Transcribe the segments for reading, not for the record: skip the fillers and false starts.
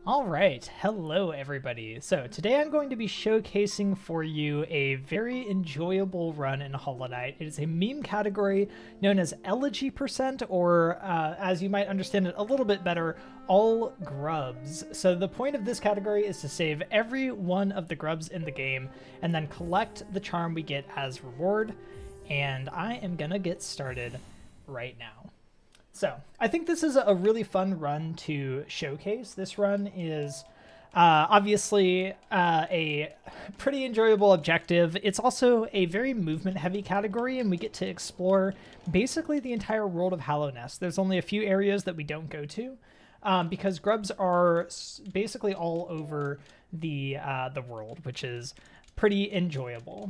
All right, hello everybody. So today I'm going to be showcasing for you a very enjoyable run in Hollow Knight. It is a meme category known as Elegy percent, or as you might understand it a little bit better, all grubs. So the point of this category is to save every one of the grubs in the game and then collect the charm we get as reward. And I am gonna get started right now. So I think this is a really fun run to showcase. This run is obviously a pretty enjoyable objective. It's also a very movement heavy category, and we get to explore basically the entire world of Hollow Nest. There's only a few areas that we don't go to because grubs are basically all over the world, which is pretty enjoyable.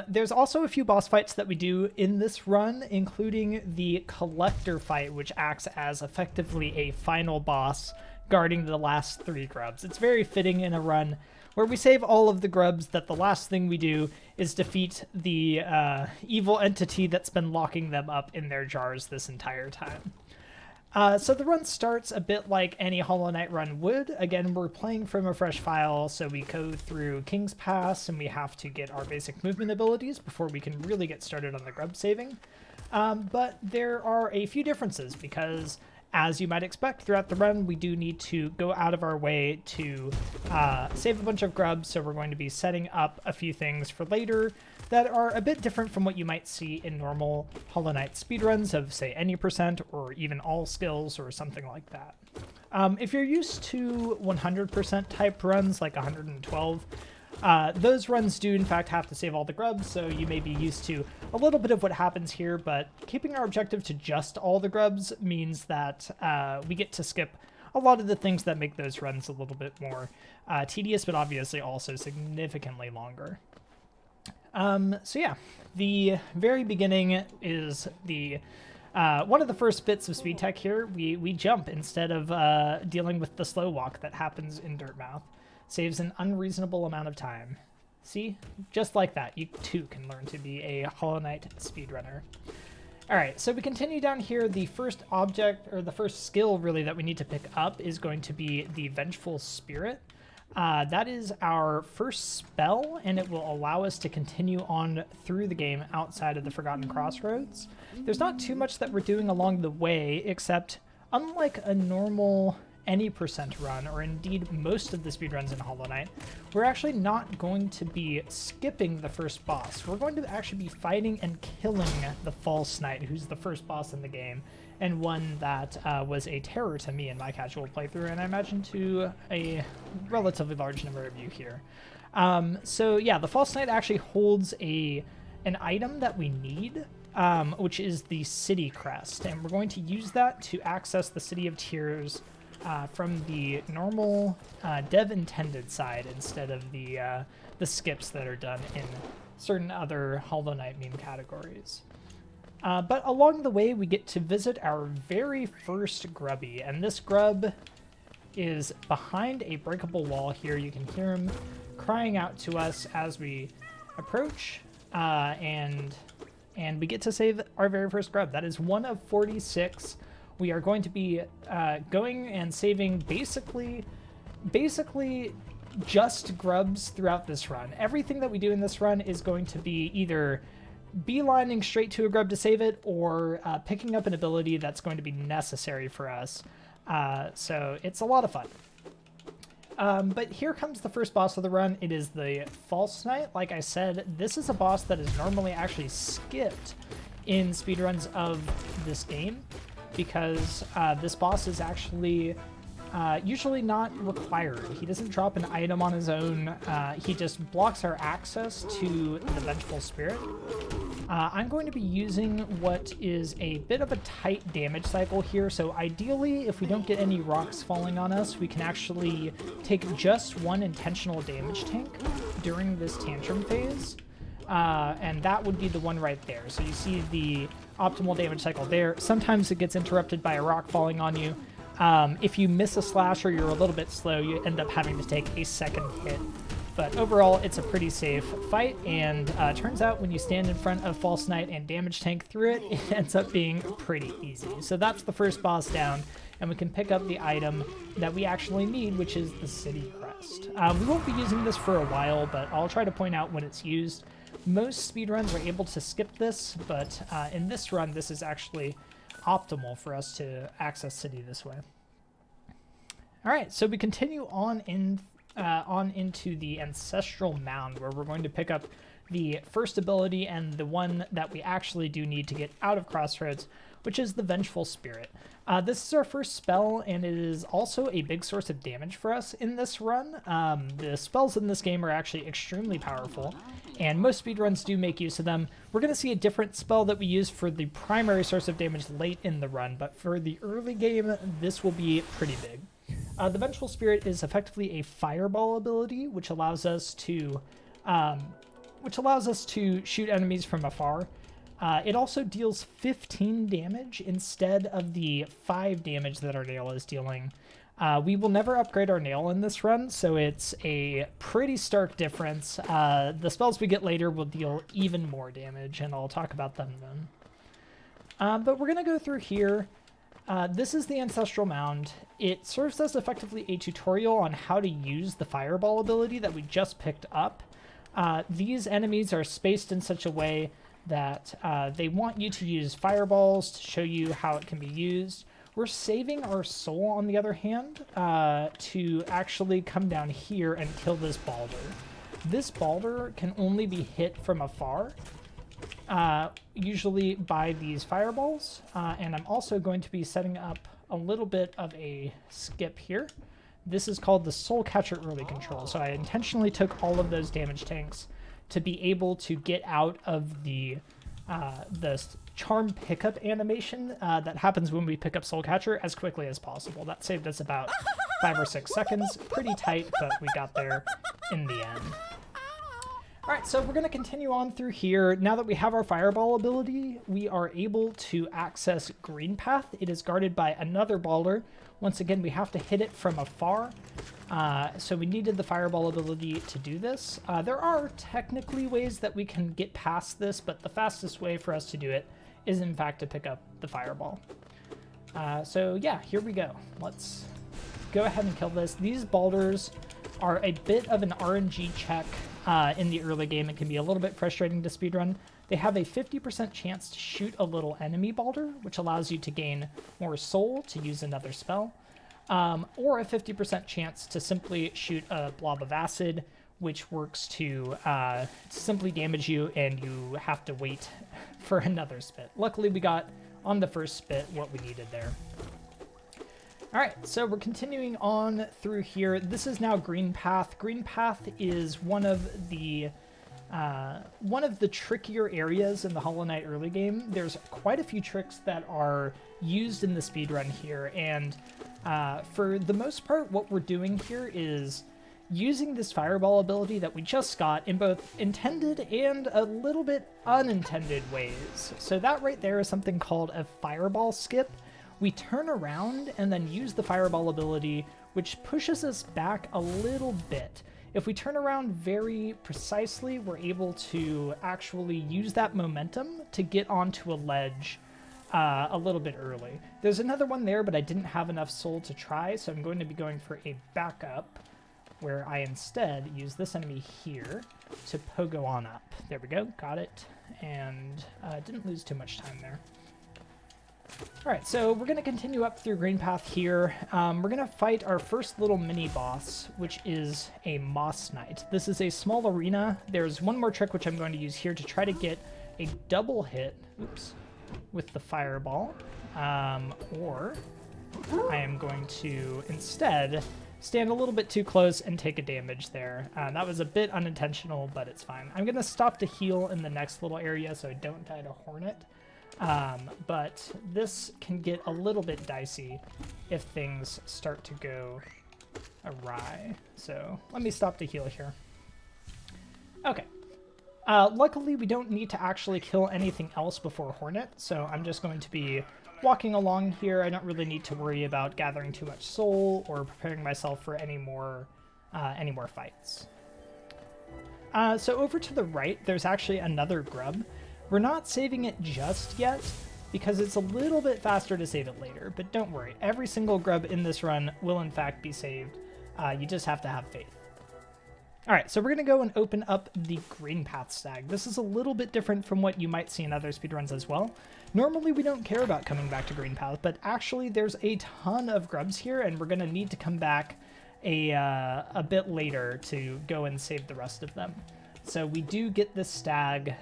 There's also a few boss fights that we do in this run, including the collector fight, which acts as effectively a final boss guarding the last 3 grubs. It's very fitting in a run where we save all of the grubs that the last thing we do is defeat the evil entity that's been locking them up in their jars this entire time. So the run starts a bit like any Hollow Knight run would. Again, we're playing from a fresh file, so we go through King's Pass, and we have to get our basic movement abilities before we can really get started on the grub saving. But there are a few differences, because as you might expect throughout the run, we do need to go out of our way to save a bunch of grubs, so we're going to be setting up a few things for later that are a bit different from what you might see in normal Hollow Knight speedruns of, say, any percent or even all skills or something like that. If you're used to 100% type runs, like 112, those runs do in fact have to save all the grubs, so you may be used to a little bit of what happens here, but keeping our objective to just all the grubs means that we get to skip a lot of the things that make those runs a little bit more tedious, but obviously also significantly longer. So yeah, the very beginning is the one of the first bits of speed tech here. We jump instead of dealing with the slow walk that happens in Dirtmouth. Saves an unreasonable amount of time. See? Just like that, you too can learn to be a Hollow Knight speedrunner. Alright, so we continue down here. The first object, or the first skill really that we need to pick up is going to be the Vengeful Spirit. That is our first spell, and it will allow us to continue on through the game outside of the Forgotten Crossroads. There's not too much that we're doing along the way, except unlike a normal any percent run, or indeed most of the speedruns in Hollow Knight, we're actually not going to be skipping the first boss. We're going to actually be fighting and killing the False Knight, who's the first boss in the game, and one that was a terror to me in my casual playthrough, and I imagine to a relatively large number of you here. So yeah, the False Knight actually holds an item that we need, which is the City Crest, and we're going to use that to access the City of Tears from the normal dev intended side instead of the skips that are done in certain other Hollow Knight meme categories. But along the way, we get to visit our very first grubby, and this grub is behind a breakable wall here. You can hear him crying out to us as we approach, and we get to save our very first grub. That is one of 46. We are going to be going and saving basically just grubs throughout this run. Everything that we do in this run is going to be either beelining straight to a grub to save it, or picking up an ability that's going to be necessary for us. So it's a lot of fun. But here comes the first boss of the run. It is the False Knight. Like I said, this is a boss that is normally actually skipped in speedruns of this game, because this boss is actually usually not required. He doesn't drop an item on his own. He just blocks our access to the Vengeful Spirit. I'm going to be using what is a bit of a tight damage cycle here, so ideally, if we don't get any rocks falling on us, we can actually take just one intentional damage tank during this tantrum phase. And that would be the one right there. So you see the optimal damage cycle there. Sometimes it gets interrupted by a rock falling on you. If you miss a slash or you're a little bit slow, you end up having to take a second hit. But overall, it's a pretty safe fight, and turns out when you stand in front of False Knight and damage tank through it, it ends up being pretty easy. So that's the first boss down. and we can pick up the item that we actually need, which is the city crest. We won't be using this for a while, but I'll try to point out when it's used. Most speedruns are able to skip this, but in this run, this is actually optimal for us to access city this way. All right, so we continue on into the Ancestral Mound, where we're going to pick up the first ability and the one that we actually do need to get out of Crossroads, which is the Vengeful Spirit. This is our first spell, and it is also a big source of damage for us in this run. The spells in this game are actually extremely powerful, and most speedruns do make use of them. We're going to see a different spell that we use for the primary source of damage late in the run, but for the early game, this will be pretty big. The Vengeful Spirit is effectively a fireball ability, which allows us to shoot enemies from afar. It also deals 15 damage instead of the 5 damage that our nail is dealing. We will never upgrade our nail in this run, so it's a pretty stark difference. The spells we get later will deal even more damage, and I'll talk about them then. But we're going to go through here. This is the Ancestral Mound. It serves as effectively a tutorial on how to use the Fireball ability that we just picked up. These enemies are spaced in such a way that they want you to use fireballs to show you how it can be used. We're saving our soul, on the other hand, to actually come down here and kill this Balder. This Balder can only be hit from afar, usually by these fireballs, and I'm also going to be setting up a little bit of a skip here. This is called the Soul Catcher Early Control, so I intentionally took all of those damage tanks to be able to get out of the charm pickup animation that happens when we pick up Soul Catcher as quickly as possible. That saved us about 5 or 6 seconds. Pretty tight, but we got there in the end. All right, so we're going to continue on through here. Now that we have our Fireball ability, we are able to access Greenpath. It is guarded by another Balder. Once again, we have to hit it from afar. So we needed the Fireball ability to do this. There are technically ways that we can get past this, but the fastest way for us to do it is, in fact, to pick up the Fireball. So yeah, here we go. Let's go ahead and kill this. These Balders are a bit of an RNG check in the early game. It can be a little bit frustrating to speedrun. They have a 50% chance to shoot a little enemy Balder, which allows you to gain more soul to use another spell, or a 50% chance to simply shoot a blob of acid, which works to simply damage you, and you have to wait for another spit. Luckily, we got on the first spit what we needed there. All right, so we're continuing on through here. This is now Greenpath. Greenpath is one of the trickier areas in the Hollow Knight early game. There's quite a few tricks that are used in the speedrun here, and for the most part, what we're doing here is using this Fireball ability that we just got in both intended and a little bit unintended ways. So that right there is something called a Fireball Skip. We turn around and then use the Fireball ability, which pushes us back a little bit. If we turn around very precisely, we're able to actually use that momentum to get onto a ledge a little bit early. There's another one there, but I didn't have enough soul to try, so I'm going to be going for a backup, where I instead use this enemy here to pogo on up. There we go, got it, and didn't lose too much time there. All right, so we're going to continue up through Greenpath here. We're going to fight our first little mini-boss, which is a Moss Knight. This is a small arena. There's one more trick which I'm going to use here to try to get a double hit, with the Fireball, or I am going to instead stand a little bit too close and take a damage there. That was a bit unintentional, but it's fine. I'm going to stop to heal in the next little area so I don't die to Hornet. But this can get a little bit dicey if things start to go awry. So let me stop to heal here. Okay. Luckily, we don't need to actually kill anything else before Hornet, so I'm just going to be walking along here. I don't really need to worry about gathering too much soul or preparing myself for any more fights. So over to the right, there's actually another grub. We're not saving it just yet. because it's a little bit faster to save it later. But don't worry, every single grub in this run will in fact be saved. You just have to have faith. All right, so we're going to go and open up the Greenpath stag. This is a little bit different from what you might see in other speedruns as well. Normally, we don't care about coming back to Greenpath, but actually there's a ton of grubs here, and we're going to need to come back a bit later to go and save the rest of them. So we do get this stag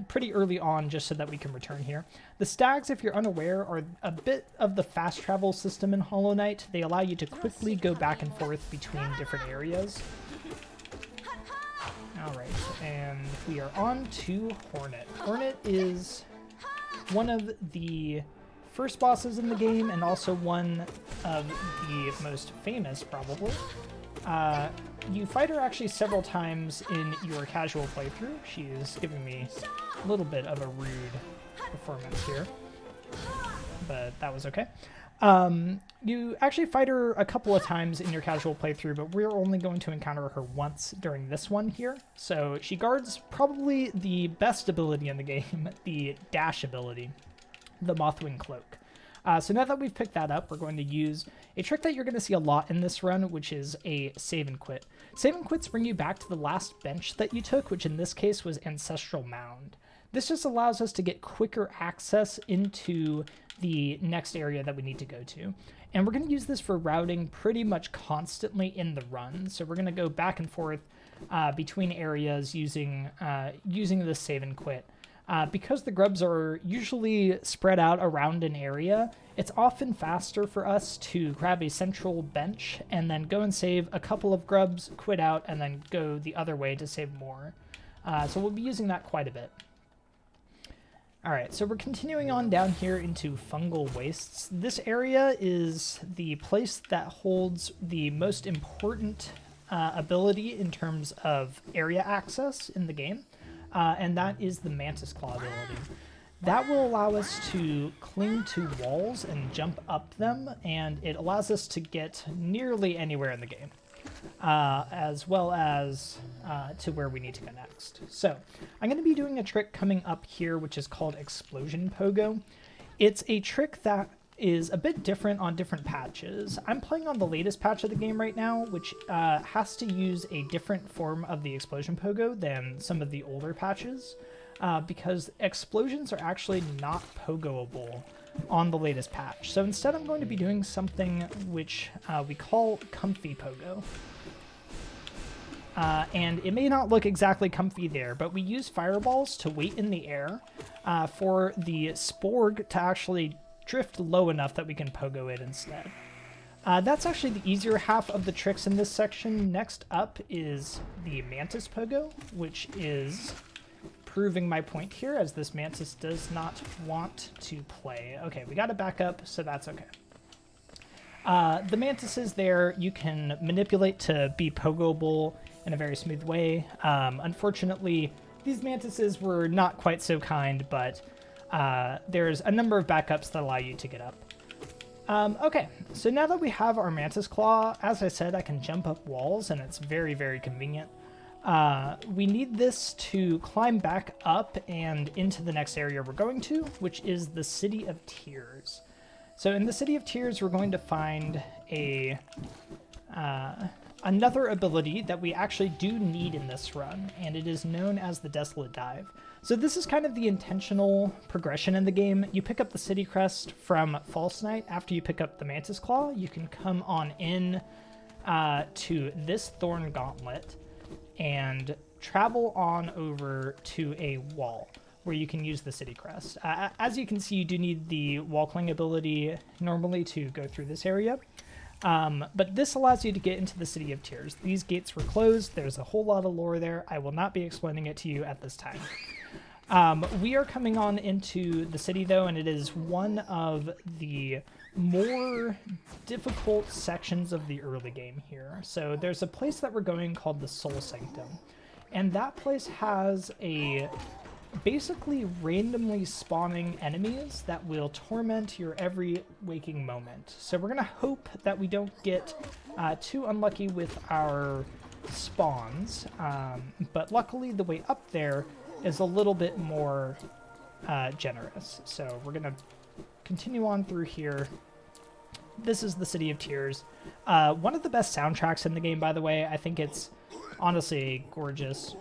pretty early on just so that we can return here. The stags, if you're unaware, are a bit of the fast travel system in Hollow Knight. They allow you to quickly go back and forth between different areas. Alright, and we are on to Hornet. Hornet is one of the first bosses in the game, and also one of the most famous, probably. You fight her actually several times in your casual playthrough. She is giving me a little bit of a rude performance here, but that was okay. You actually fight her a couple of times in your casual playthrough, but we're only going to encounter her once during this one here. So she guards probably the best ability in the game, the dash ability, the Mothwing Cloak. So now that we've picked that up, we're going to use a trick that you're going to see a lot in this run, which is a save and quit. Save and quits bring you back to the last bench that you took, which in this case was Ancestral Mound. This just allows us to get quicker access into the next area that we need to go to. And we're going to use this for routing pretty much constantly in the run. So we're going to go back and forth between areas using the save and quit. Because the grubs are usually spread out around an area, it's often faster for us to grab a central bench and then go and save a couple of grubs, quit out, and then go the other way to save more. So we'll be using that quite a bit. Alright, so we're continuing on down here into Fungal Wastes. This area is the place that holds the most important ability in terms of area access in the game, and that is the Mantis Claw ability. That will allow us to cling to walls and jump up them, and it allows us to get nearly anywhere in the game, as well as to where we need to go next. So I'm going to be doing a trick coming up here, which is called Explosion Pogo. It's a trick that is a bit different on different patches. I'm playing on the latest patch of the game right now, which has to use a different form of the Explosion Pogo than some of the older patches, because explosions are actually not pogoable on the latest patch. So instead I'm going to be doing something which we call Comfy Pogo. And it may not look exactly comfy there, but we use fireballs to wait in the air for the Sporg to actually drift low enough that we can pogo it instead. That's actually the easier half of the tricks in this section. Next up is the Mantis Pogo, which is proving my point here, as this Mantis does not want to play. Okay, we got to back up, so that's okay. The Mantises there, you can manipulate to be pogoable in a very smooth way. Unfortunately, these Mantises were not quite so kind, but there's a number of backups that allow you to get up. Okay, so now that we have our Mantis Claw, as I said, I can jump up walls, and it's very, very convenient. We need this to climb back up and into the next area we're going to, which is the City of Tears. So in the City of Tears, we're going to find another ability that we actually do need in this run, and it is known as the Desolate Dive. So this is kind of the intentional progression in the game. You pick up the City Crest from False Knight. After you pick up the Mantis Claw, you can come on in to this Thorn Gauntlet and travel on over to a wall where you can use the City Crest. As you can see, you do need the wall cling ability normally to go through this area. But this allows you to get into the City of Tears. These gates were closed. There's a whole lot of lore there. I will not be explaining it to you at this time. We are coming on into the city, though, and it is one of the more difficult sections of the early game here. So there's a place that we're going called the Soul Sanctum, and that place has a basically randomly spawning enemies that will torment your every waking moment. So we're gonna hope that we don't get too unlucky with our spawns, but luckily the way up there is a little bit more generous. So we're going to continue on through here. This is the City of Tears. One of the best soundtracks in the game, by the way. I think it's honestly a gorgeous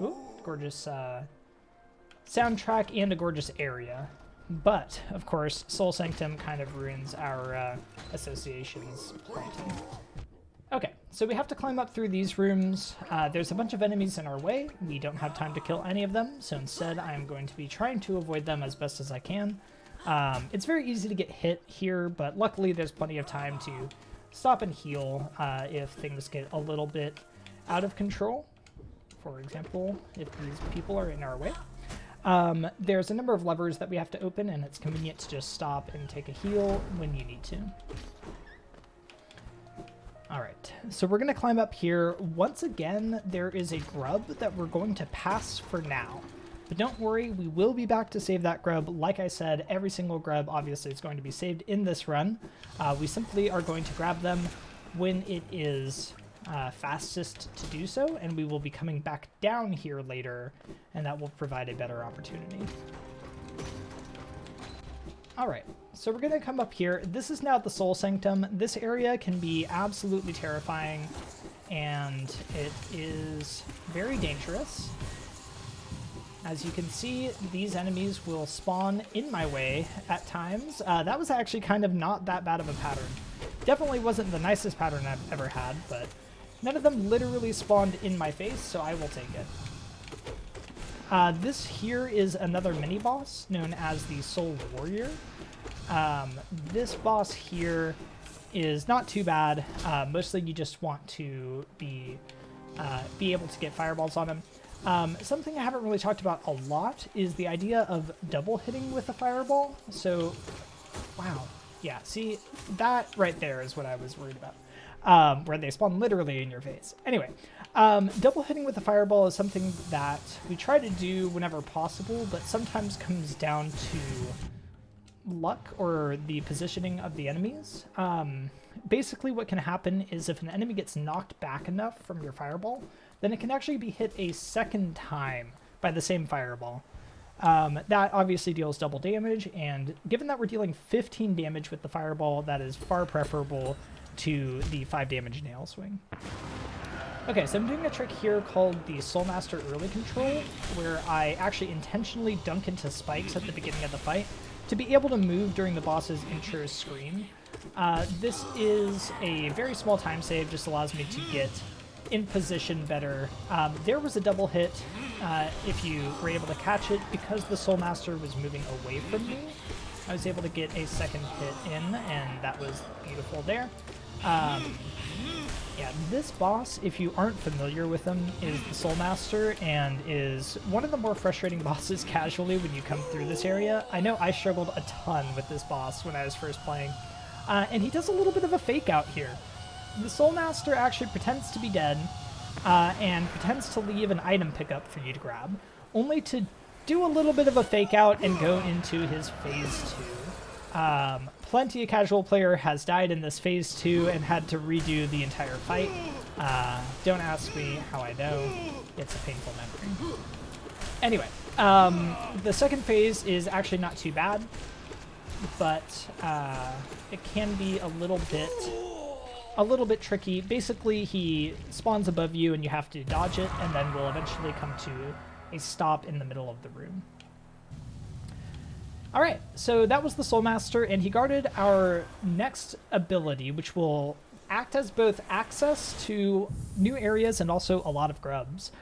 soundtrack and a gorgeous area. But, of course, Soul Sanctum kind of ruins our associations granted. Okay, so we have to climb up through these rooms. There's a bunch of enemies in our way. We don't have time to kill any of them, so instead I'm going to be trying to avoid them as best as I can. It's very easy to get hit here, but luckily there's plenty of time to stop and heal if things get a little bit out of control. For example, if these people are in our way. There's a number of levers that we have to open, and it's convenient to just stop and take a heal when you need to. Alright, so we're going to climb up here. Once again, there is a grub that we're going to pass for now. But don't worry, we will be back to save that grub. Like I said, every single grub obviously is going to be saved in this run. We simply are going to grab them when it is fastest to do so, and we will be coming back down here later, and that will provide a better opportunity. Alright, so we're going to come up here. This is now the Soul Sanctum. This area can be absolutely terrifying, and it is very dangerous. As you can see, these enemies will spawn in my way at times. That was actually kind of not that bad of a pattern. Definitely wasn't the nicest pattern I've ever had, but none of them literally spawned in my face, so I will take it. This here is another mini-boss known as the Soul Warrior. This boss here is not too bad. Mostly you just want to be able to get fireballs on him. Something I haven't really talked about a lot is the idea of double hitting with a fireball. So, wow. Yeah, see, that right there is what I was worried about. Where they spawn literally in your face. Anyway, double hitting with a fireball is something that we try to do whenever possible, but sometimes comes down to luck or the positioning of the enemies. Basically what can happen is if an enemy gets knocked back enough from your fireball, then it can actually be hit a second time by the same fireball. That obviously deals double damage, and given that we're dealing 15 damage with the fireball, that is far preferable to the 5 damage nail swing. Okay, so I'm doing a trick here called the Soulmaster Early Control, where I actually intentionally dunk into spikes at the beginning of the fight to be able to move during the boss's intro scream. This is a very small time save, just allows me to get in position better. There was a double hit if you were able to catch it. Because the Soulmaster was moving away from me, I was able to get a second hit in, and that was beautiful there. Yeah, this boss, if you aren't familiar with him, is the Soulmaster, and is one of the more frustrating bosses casually when you come through this area. I know I struggled a ton with this boss when I was first playing, and he does a little bit of a fake out here. The Soulmaster actually pretends to be dead, and pretends to leave an item pickup for you to grab, only to do a little bit of a fake out and go into his phase 2. Plenty of casual player has died in this phase 2 and had to redo the entire fight. Don't ask me how I know. It's a painful memory. Anyway, the second phase is actually not too bad, but it can be a little bit tricky. Basically, he spawns above you and you have to dodge it, and then will eventually come to a stop in the middle of the room. Alright, so that was the Soulmaster, and he guarded our next ability, which will act as both access to new areas and also a lot of grubs,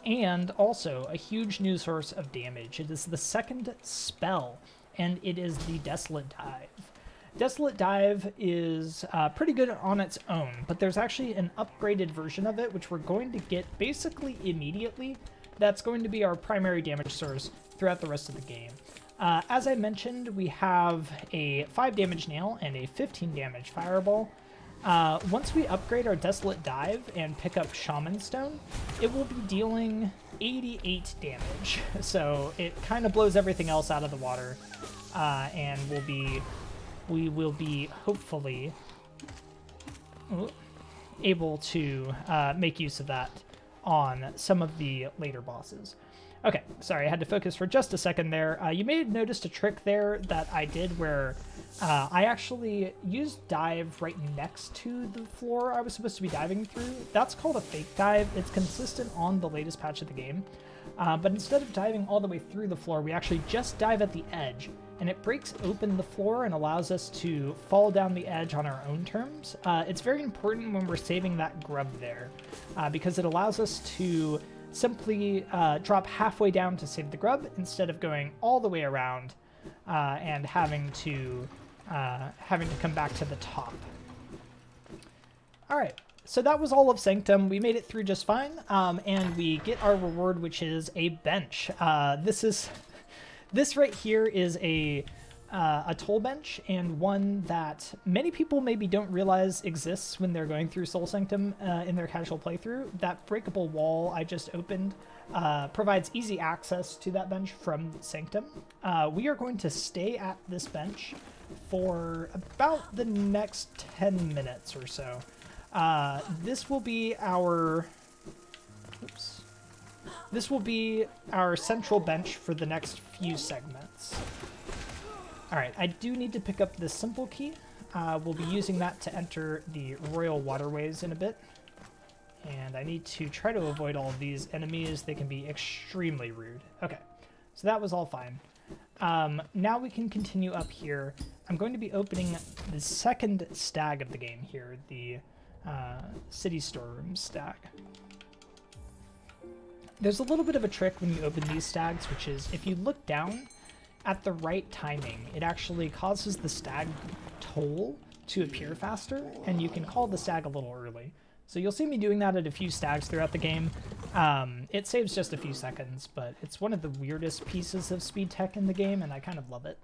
and also a huge new source of damage. It is the second spell, and it is the Desolate Dive. Desolate Dive is pretty good on its own, but there's actually an upgraded version of it, which we're going to get basically immediately. That's going to be our primary damage source throughout the rest of the game. As I mentioned, we have a 5 damage nail and a 15 damage fireball. Once we upgrade our Desolate Dive and pick up Shaman Stone, it will be dealing 88 damage. So it kind of blows everything else out of the water, and we will be hopefully able to make use of that on some of the later bosses. Okay, sorry, I had to focus for just a second there. You may have noticed a trick there that I did where I actually used dive right next to the floor I was supposed to be diving through. That's called a fake dive. It's consistent on the latest patch of the game. But instead of diving all the way through the floor, we actually just dive at the edge, and it breaks open the floor and allows us to fall down the edge on our own terms. It's very important when we're saving that grub there, because it allows us to simply drop halfway down to save the grub instead of going all the way around and having to come back to the top. All right, so that was all of Sanctum. We made it through just fine, and we get our reward, which is a bench. This right here is a toll bench, and one that many people maybe don't realize exists when they're going through Soul Sanctum in their casual playthrough. That breakable wall I just opened provides easy access to that bench from Sanctum. We are going to stay at this bench for about the next 10 minutes or so. This will be our... Oops. This will be our central bench for the next few segments. Alright, I do need to pick up this simple key. We'll be using that to enter the Royal Waterways in a bit. And I need to try to avoid all of these enemies. They can be extremely rude. Okay, so that was all fine. Now we can continue up here. I'm going to be opening the second stag of the game here, the City Storeroom stag. There's a little bit of a trick when you open these stags, which is if you look down at the right timing, it actually causes the stag toll to appear faster, and you can call the stag a little early. So you'll see me doing that at a few stags throughout the game. It saves just a few seconds, but it's one of the weirdest pieces of speed tech in the game, and I kind of love it.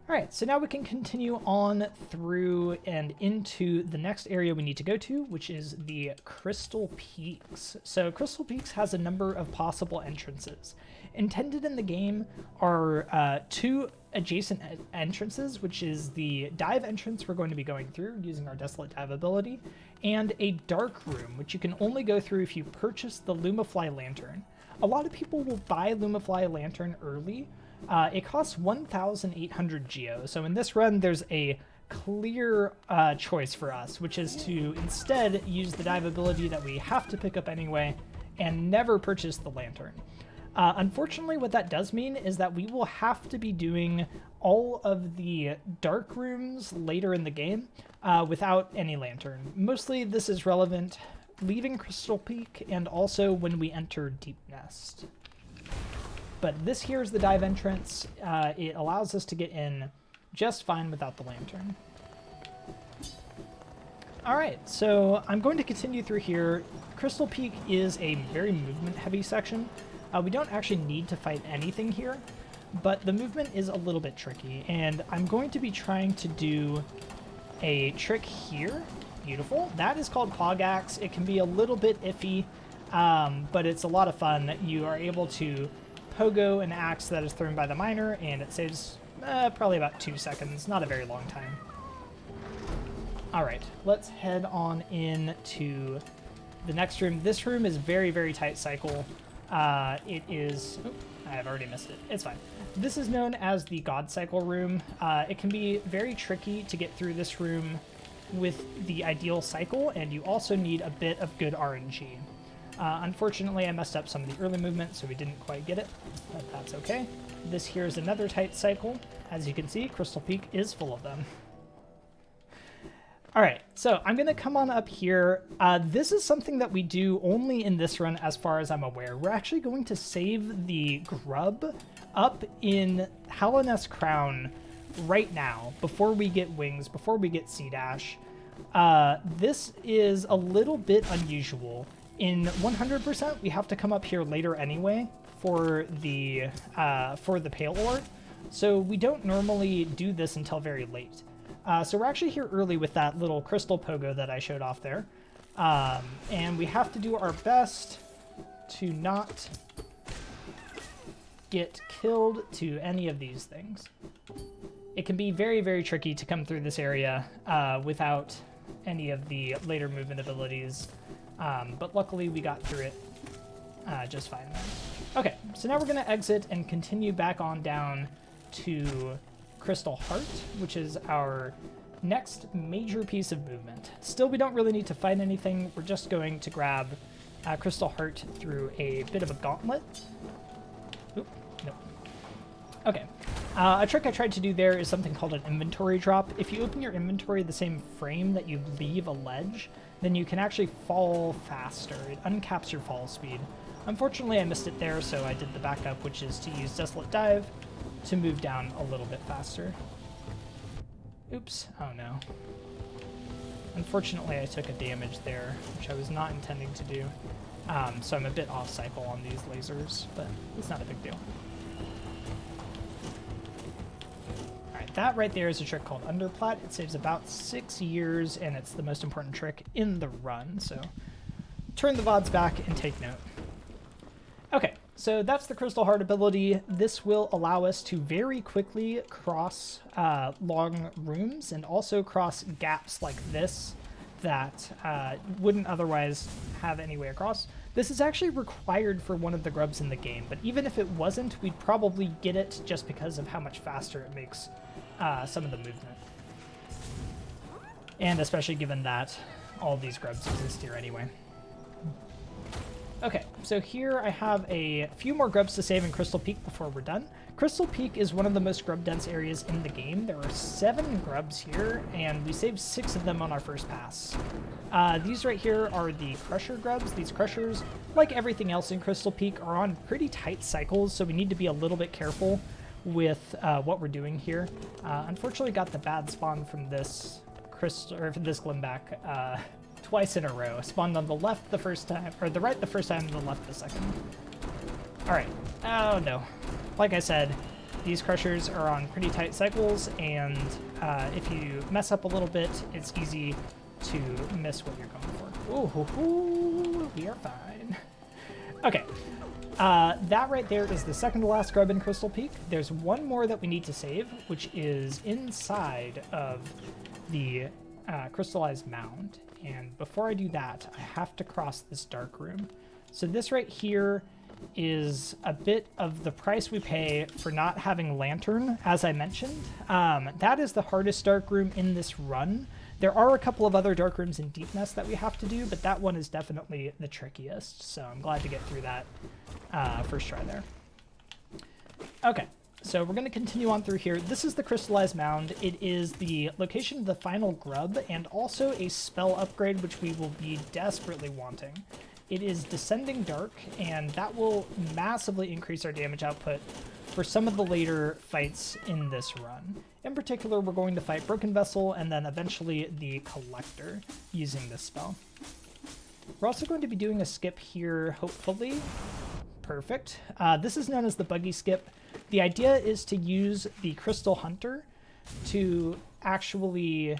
Alright, so now we can continue on through and into the next area we need to go to, which is the Crystal Peaks. So Crystal Peaks has a number of possible entrances. Intended in the game are two adjacent entrances, which is the dive entrance we're going to be going through using our Desolate Dive ability, and a dark room, which you can only go through if you purchase the Lumafly Lantern. A lot of people will buy Lumafly Lantern early. It costs 1,800 geo, so in this run there's a clear choice for us, which is to instead use the dive ability that we have to pick up anyway and never purchase the lantern. Unfortunately, what that does mean is that we will have to be doing all of the dark rooms later in the game without any lantern. Mostly this is relevant leaving Crystal Peak and also when we enter Deepnest. But this here is the dive entrance. It allows us to get in just fine without the lantern. Alright, so I'm going to continue through here. Crystal Peak is a very movement-heavy section. We don't actually need to fight anything here, but the movement is a little bit tricky, and I'm going to be trying to do a trick here. Beautiful. That is called Pogaxe. It can be a little bit iffy, but it's a lot of fun. You are able to pogo an axe that is thrown by the miner, and it saves probably about 2 seconds, not a very long time. Alright, let's head on in to the next room. This room is very, very tight cycle. It is... Oh, I've already missed it. It's fine. This is known as the God Cycle room. It can be very tricky to get through this room with the ideal cycle, and you also need a bit of good RNG. Unfortunately, I messed up some of the early movement, so we didn't quite get it, but that's okay. This here is another tight cycle. As you can see, Crystal Peak is full of them. Alright, so I'm going to come on up here. This is something that we do only in this run as far as I'm aware. We're actually going to save the grub up in Hallownest Crown right now, before we get wings, before we get Sea Dash. This is a little bit unusual. In 100%, we have to come up here later anyway for the Pale Ore, so we don't normally do this until very late. So we're actually here early with that little crystal pogo that I showed off there. And we have to do our best to not get killed to any of these things. It can be very, very tricky to come through this area without any of the later movement abilities, but luckily we got through it just fine there. Okay, so now we're going to exit and continue back on down to Crystal Heart, which is our next major piece of movement. Still, we don't really need to fight anything. We're just going to grab Crystal Heart through a bit of a gauntlet. Oop, no. Okay. A trick I tried to do there is something called an inventory drop. If you open your inventory the same frame that you leave a ledge, then you can actually fall faster. It uncaps your fall speed. Unfortunately, I missed it there, so I did the backup, which is to use Desolate Dive to move down a little bit faster. Oops. Oh no. Unfortunately, I took a damage there, which I was not intending to do. So I'm a bit off cycle on these lasers, but it's not a big deal. Alright, that right there is a trick called Underplat. It saves about 6 years, and it's the most important trick in the run, so turn the VODs back and take note. Okay, so that's the Crystal Heart ability. This will allow us to very quickly cross long rooms and also cross gaps like this that wouldn't otherwise have any way across. This is actually required for one of the grubs in the game, but even if it wasn't, we'd probably get it just because of how much faster it makes some of the movement. And especially given that all these grubs exist here anyway. Okay, so here I have a few more grubs to save in Crystal Peak before we're done. Crystal Peak is one of the most grub-dense areas in the game. There are 7 grubs here, and we saved 6 of them on our first pass. These right here are the Crusher grubs. These Crushers, like everything else in Crystal Peak, are on pretty tight cycles, so we need to be a little bit careful with what we're doing here. Unfortunately, got the bad spawn from this crystal, or from this Glimback, twice in a row. Spawned on the left the first time, or the right the first time, and the left the second. Alright. Oh no. Like I said, these Crushers are on pretty tight cycles, and if you mess up a little bit, it's easy to miss what you're going for. Ooh, we are fine. Okay. That right there is the second to last grub in Crystal Peak. There's one more that we need to save, which is inside of the crystallized mound. And before I do that, I have to cross this dark room. So this right here is a bit of the price we pay for not having Lantern, as I mentioned. That is the hardest dark room in this run. There are a couple of other dark rooms in Deepnest that we have to do, but that one is definitely the trickiest. So I'm glad to get through that first try there. Okay. So we're going to continue on through here. This is the Crystallized Mound. It is the location of the final grub and also a spell upgrade, which we will be desperately wanting. It is Descending Dark, and that will massively increase our damage output for some of the later fights in this run. In particular, we're going to fight Broken Vessel and then eventually the Collector using this spell. We're also going to be doing a skip here, hopefully. Perfect. This is known as the Buggy Skip. The idea is to use the Crystal Hunter to actually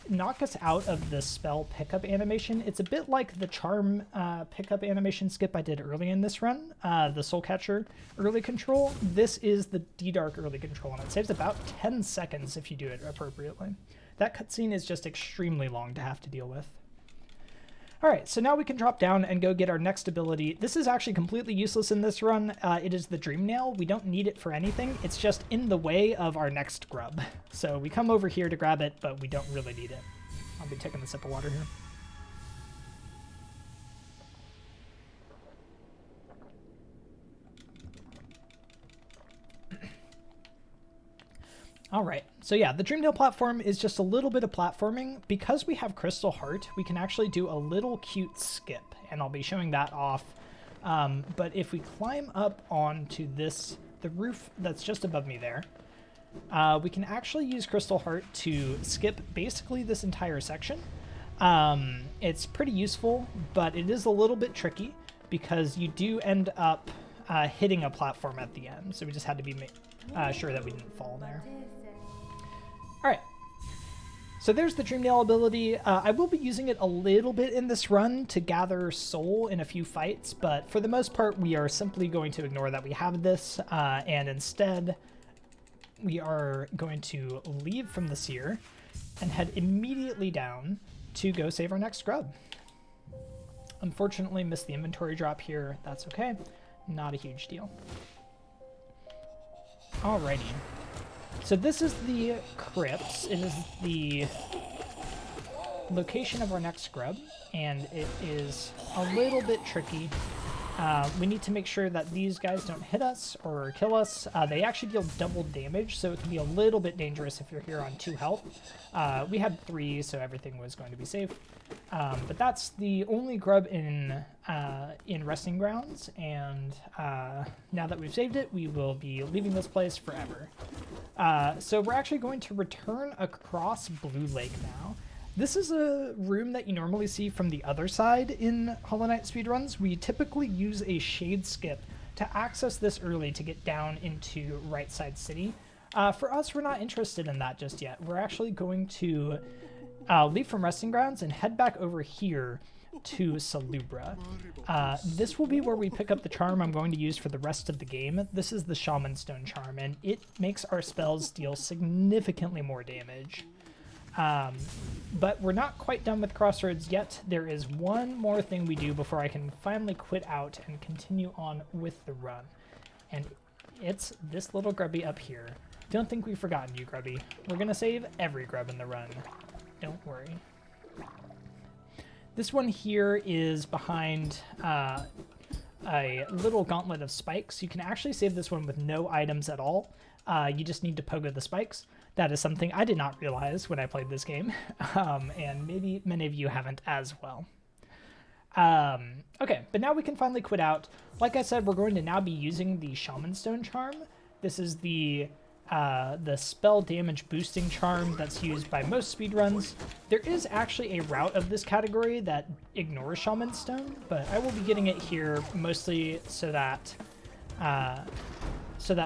knock us out of the spell pickup animation. It's a bit like the Charm pickup animation skip I did early in this run, the Soul Catcher early control. This is the D-Dark early control, and it saves about 10 seconds if you do it appropriately. That cutscene is just extremely long to have to deal with. Alright, so now we can drop down and go get our next ability. This is actually completely useless in this run. It is the Dream Nail. We don't need it for anything. It's just in the way of our next grub. So we come over here to grab it, but we don't really need it. I'll be taking a sip of water here. Alright, so yeah, the Dream Nail platform is just a little bit of platforming. Because we have Crystal Heart, we can actually do a little cute skip, and I'll be showing that off. But if we climb up onto the roof that's just above me there, we can actually use Crystal Heart to skip basically this entire section. It's pretty useful, but it is a little bit tricky because you do end up hitting a platform at the end, so we just had to be sure that we didn't fall there. Alright, so there's the Dream Nail ability. I will be using it a little bit in this run to gather soul in a few fights, but for the most part we are simply going to ignore that we have this, and instead we are going to leave from the Seer and head immediately down to go save our next grub. Unfortunately, missed the inventory drop here. That's okay. Not a huge deal. Alrighty. So this is the crypts. It is the location of our next grub, and it is a little bit tricky. We need to make sure that these guys don't hit us or kill us. They actually deal double damage, so it can be a little bit dangerous if you're here on 2 health. We had 3, so everything was going to be safe. But that's the only grub in Resting Grounds, and now that we've saved it, we will be leaving this place forever. So we're actually going to return across Blue Lake now. This is a room that you normally see from the other side in Hollow Knight speedruns. We typically use a shade skip to access this early to get down into Right Side City. For us, we're not interested in that just yet. We're actually going to leave from Resting Grounds and head back over here to Salubra. This will be where we pick up the charm I'm going to use for the rest of the game. This is the Shaman Stone charm, and it makes our spells deal significantly more damage. But we're not quite done with Crossroads yet. There is one more thing we do before I can finally quit out and continue on with the run. And it's this little grubby up here. Don't think we've forgotten you, grubby. We're going to save every grub in the run. Don't worry. This one here is behind a little gauntlet of spikes. You can actually save this one with no items at all. You just need to pogo the spikes. That is something I did not realize when I played this game, and maybe many of you haven't as well. Okay, but now we can finally quit out. Like I said, we're going to now be using the Shaman Stone charm. This is the spell damage boosting charm that's used by most speedruns. There is actually a route of this category that ignores Shaman Stone, but I will be getting it here mostly so that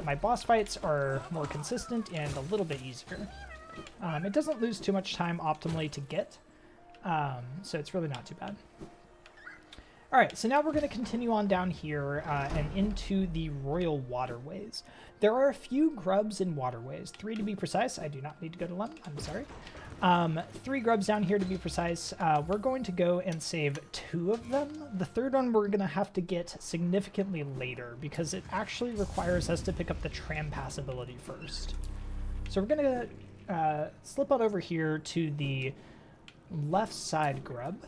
my boss fights are more consistent and a little bit easier. It doesn't lose too much time optimally to get, so it's really not too bad. Alright, so now we're going to continue on down here and into the Royal Waterways. There are a few grubs in Waterways, 3 to be precise. I do not need to go to Lem, I'm sorry. 3 grubs down here to be precise. We're going to go and save 2 of them. The third one we're going to have to get significantly later because it actually requires us to pick up the Tram Pass ability first. So we're going to slip on over here to the left side grub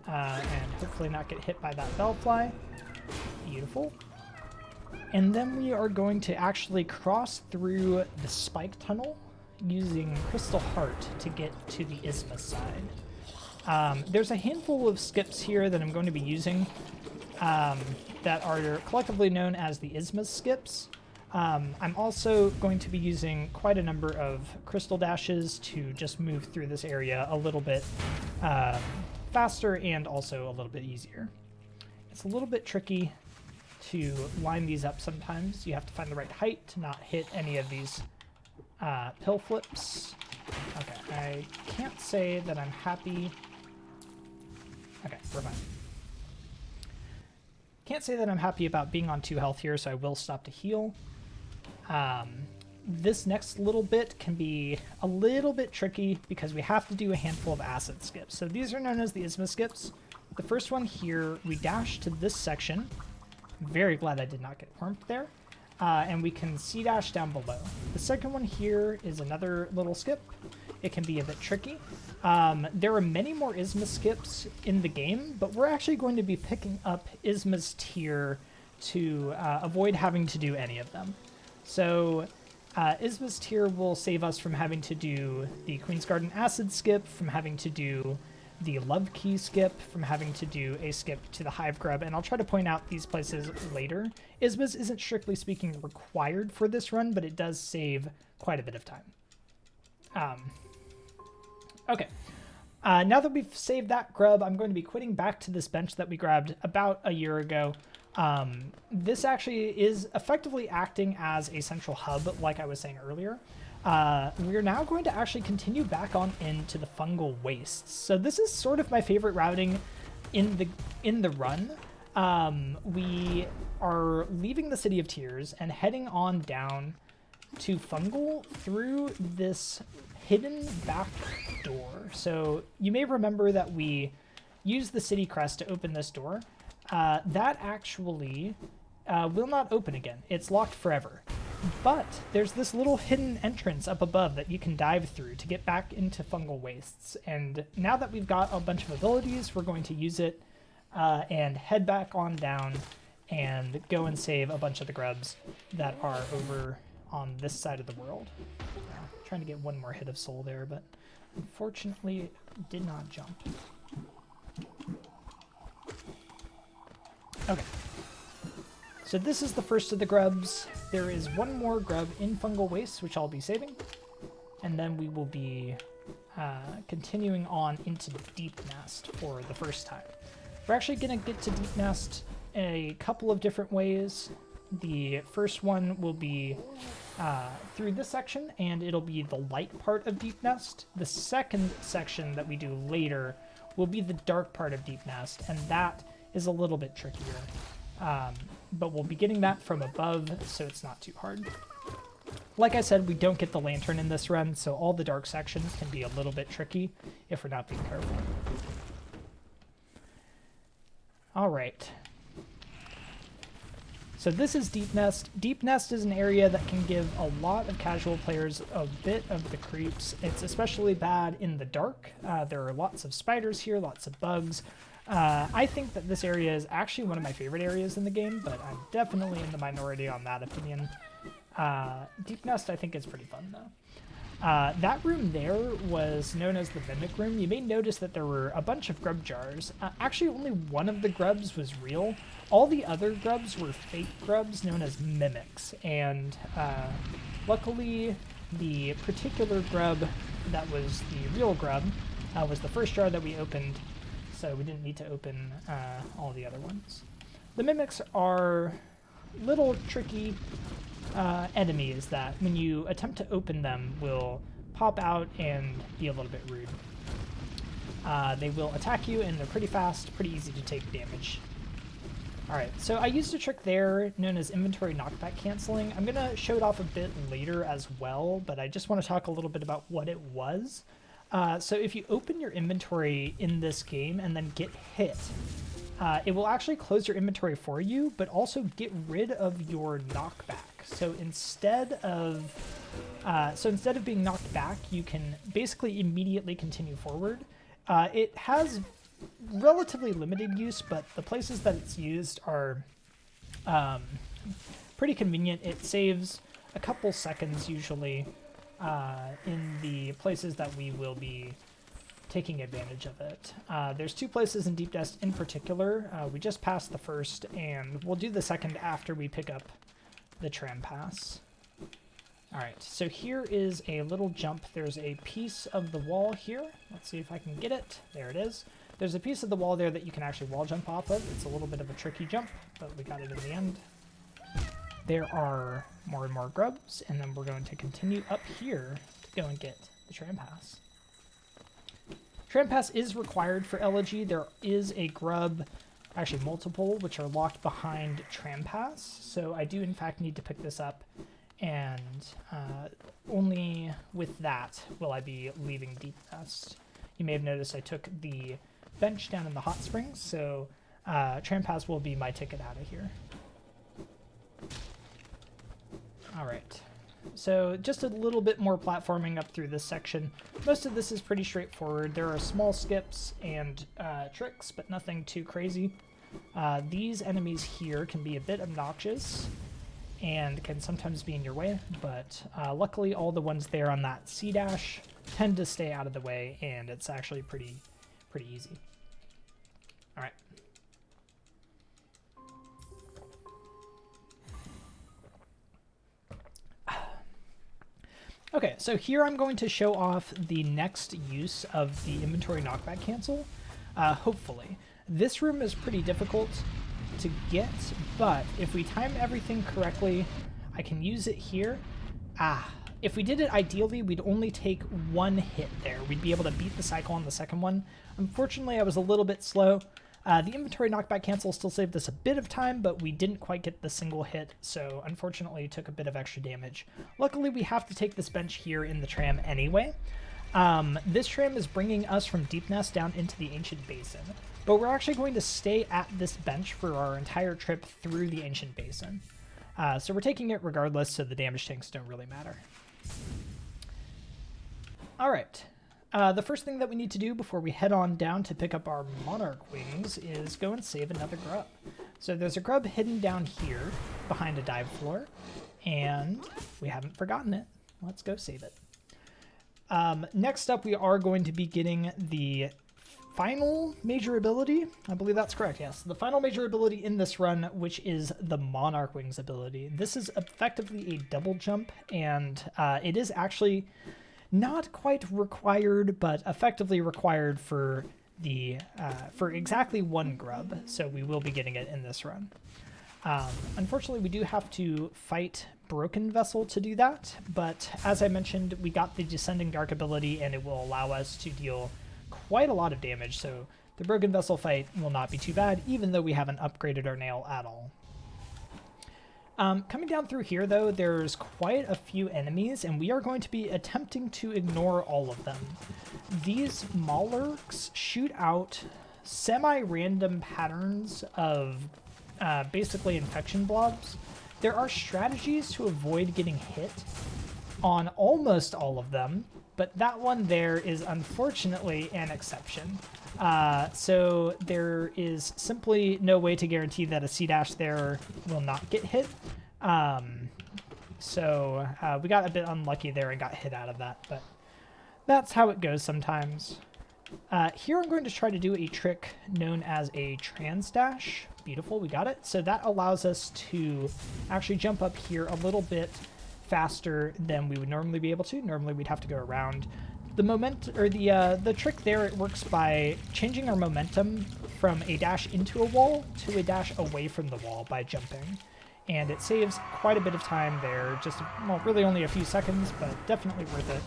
and hopefully not get hit by that bellfly. Beautiful. And then we are going to actually cross through the spike tunnel using Crystal Heart to get to the Isma side. There's a handful of skips here that I'm going to be using that are collectively known as the Isma skips. I'm also going to be using quite a number of crystal dashes to just move through this area a little bit faster and also a little bit easier. It's a little bit tricky to line these up sometimes. You have to find the right height to not hit any of these pill flips. Okay, I can't say that I'm happy. Okay, we're fine. Can't say that I'm happy about being on 2 health here, so I will stop to heal. This next little bit can be a little bit tricky because we have to do a handful of acid skips. So these are known as the Isma skips. The first one here, we dash to this section. Very glad I did not get warped there. And we can C-dash down below. The second one here is another little skip. It can be a bit tricky. There are many more Isma skips in the game, but we're actually going to be picking up Isma's tier to avoid having to do any of them. So Isma's tier will save us from having to do the Queen's Garden Acid skip, from having to do the Love Key skip, from having to do a skip to the Hive Grub, and I'll try to point out these places later. Isma's isn't strictly speaking required for this run, but it does save quite a bit of time. Okay. Now that we've saved that grub, I'm going to be quitting back to this bench that we grabbed about a year ago. This actually is effectively acting as a central hub, like I was saying earlier. We're now going to actually continue back on into the fungal wastes. So this is sort of my favorite routing in the run. We are leaving the City of Tears and heading on down to Fungal through this hidden back door. So you may remember that we use the city crest to open this door, that actually will not open again. It's locked forever. But there's this little hidden entrance up above that you can dive through to get back into Fungal Wastes. And now that we've got a bunch of abilities, we're going to use it and head back on down and go and save a bunch of the grubs that are over on this side of the world. Trying to get one more hit of soul there, but unfortunately did not jump. Okay. So this is the first of the grubs. There is one more grub in Fungal Wastes, which I'll be saving. And then we will be continuing on into Deepnest for the first time. We're actually going to get to Deepnest a couple of different ways. The first one will be through this section, and it'll be the light part of Deepnest. The second section that we do later will be the dark part of Deepnest, and that is a little bit trickier. But we'll be getting that from above, so it's not too hard. Like I said, we don't get the lantern in this run, so all the dark sections can be a little bit tricky if we're not being careful. Alright. So this is Deepnest. Deepnest is an area that can give a lot of casual players a bit of the creeps. It's especially bad in the dark. There are lots of spiders here, lots of bugs. I think that this area is actually one of my favorite areas in the game, but I'm definitely in the minority on that opinion. Deepnest I think is pretty fun though. That room there was known as the Mimic Room. You may notice that there were a bunch of grub jars. Actually only one of the grubs was real. All the other grubs were fake grubs known as mimics, and luckily the particular grub that was the real grub was the first jar that we opened, so we didn't need to open all the other ones. The mimics are little tricky enemies that when you attempt to open them will pop out and be a little bit rude. They will attack you and they're pretty fast, pretty easy to take damage. Alright, so I used a trick there known as inventory knockback canceling. I'm going to show it off a bit later as well, but I just want to talk a little bit about what it was. So if you open your inventory in this game and then get hit, it will actually close your inventory for you, but also get rid of your knockback. So instead of being knocked back, you can basically immediately continue forward. It has relatively limited use, but the places that it's used are pretty convenient. It saves a couple seconds usually in the places that we will be taking advantage of it. There's two places in Deepnest in particular. We just passed the first, and we'll do the second after we pick up the tram pass. Alright, so here is a little jump. There's a piece of the wall here. Let's see if I can get it. There it is. There's a piece of the wall there that you can actually wall jump off of. It's a little bit of a tricky jump, but we got it in the end. There are more and more grubs, and then we're going to continue up here to go and get the tram pass. Tram pass is required for Elegy. There is a grub, actually multiple, which are locked behind tram pass. So I do in fact need to pick this up, and only with that will I be leaving Deepnest. You may have noticed I took the bench down in the hot springs, so tram pass will be my ticket out of here. Alright. So just a little bit more platforming up through this section. Most of this is pretty straightforward. There are small skips and tricks, but nothing too crazy. These enemies here can be a bit obnoxious and can sometimes be in your way, but luckily all the ones there on that C-dash tend to stay out of the way, and it's actually pretty easy. Alright. Okay, so here I'm going to show off the next use of the inventory knockback cancel, hopefully. This room is pretty difficult to get, but if we time everything correctly, I can use it here. If we did it ideally, we'd only take one hit there. We'd be able to beat the cycle on the second one. Unfortunately, I was a little bit slow. The inventory knockback cancel still saved us a bit of time, but we didn't quite get the single hit, so unfortunately took a bit of extra damage. Luckily, we have to take this bench here in the tram anyway. This tram is bringing us from Deepnest down into the Ancient Basin, but we're actually going to stay at this bench for our entire trip through the Ancient Basin. So we're taking it regardless, so the damage tanks don't really matter. All right. The first thing that we need to do before we head on down to pick up our Monarch Wings is go and save another grub. So there's a grub hidden down here behind a dive floor, and we haven't forgotten it. Let's go save it. Next up, we are going to be getting the final major ability. I believe that's correct, yes. The final major ability in this run, which is the Monarch Wings ability. This is effectively a double jump, and it is actually not quite required, but effectively required for the for exactly one grub. So we will be getting it in this run. Unfortunately, we do have to fight Broken Vessel to do that, but as I mentioned, we got the Descending Dark ability, and it will allow us to deal quite a lot of damage, so the Broken Vessel fight will not be too bad, even though we haven't upgraded our nail at all. Coming down through here, though, there's quite a few enemies, and we are going to be attempting to ignore all of them. These Maulurks shoot out semi-random patterns of basically infection blobs. There are strategies to avoid getting hit on almost all of them, but that one there is unfortunately an exception. So there is simply no way to guarantee that a C-dash there will not get hit. So we got a bit unlucky there and got hit out of that, but that's how it goes sometimes. Here I'm going to try to do a trick known as a trans dash. Beautiful, we got it. So that allows us to actually jump up here a little bit faster than we would normally be able to. Normally we'd have to go around. The trick there, it works by changing our momentum from a dash into a wall to a dash away from the wall by jumping. And it saves quite a bit of time there, just, well, really only a few seconds, but definitely worth it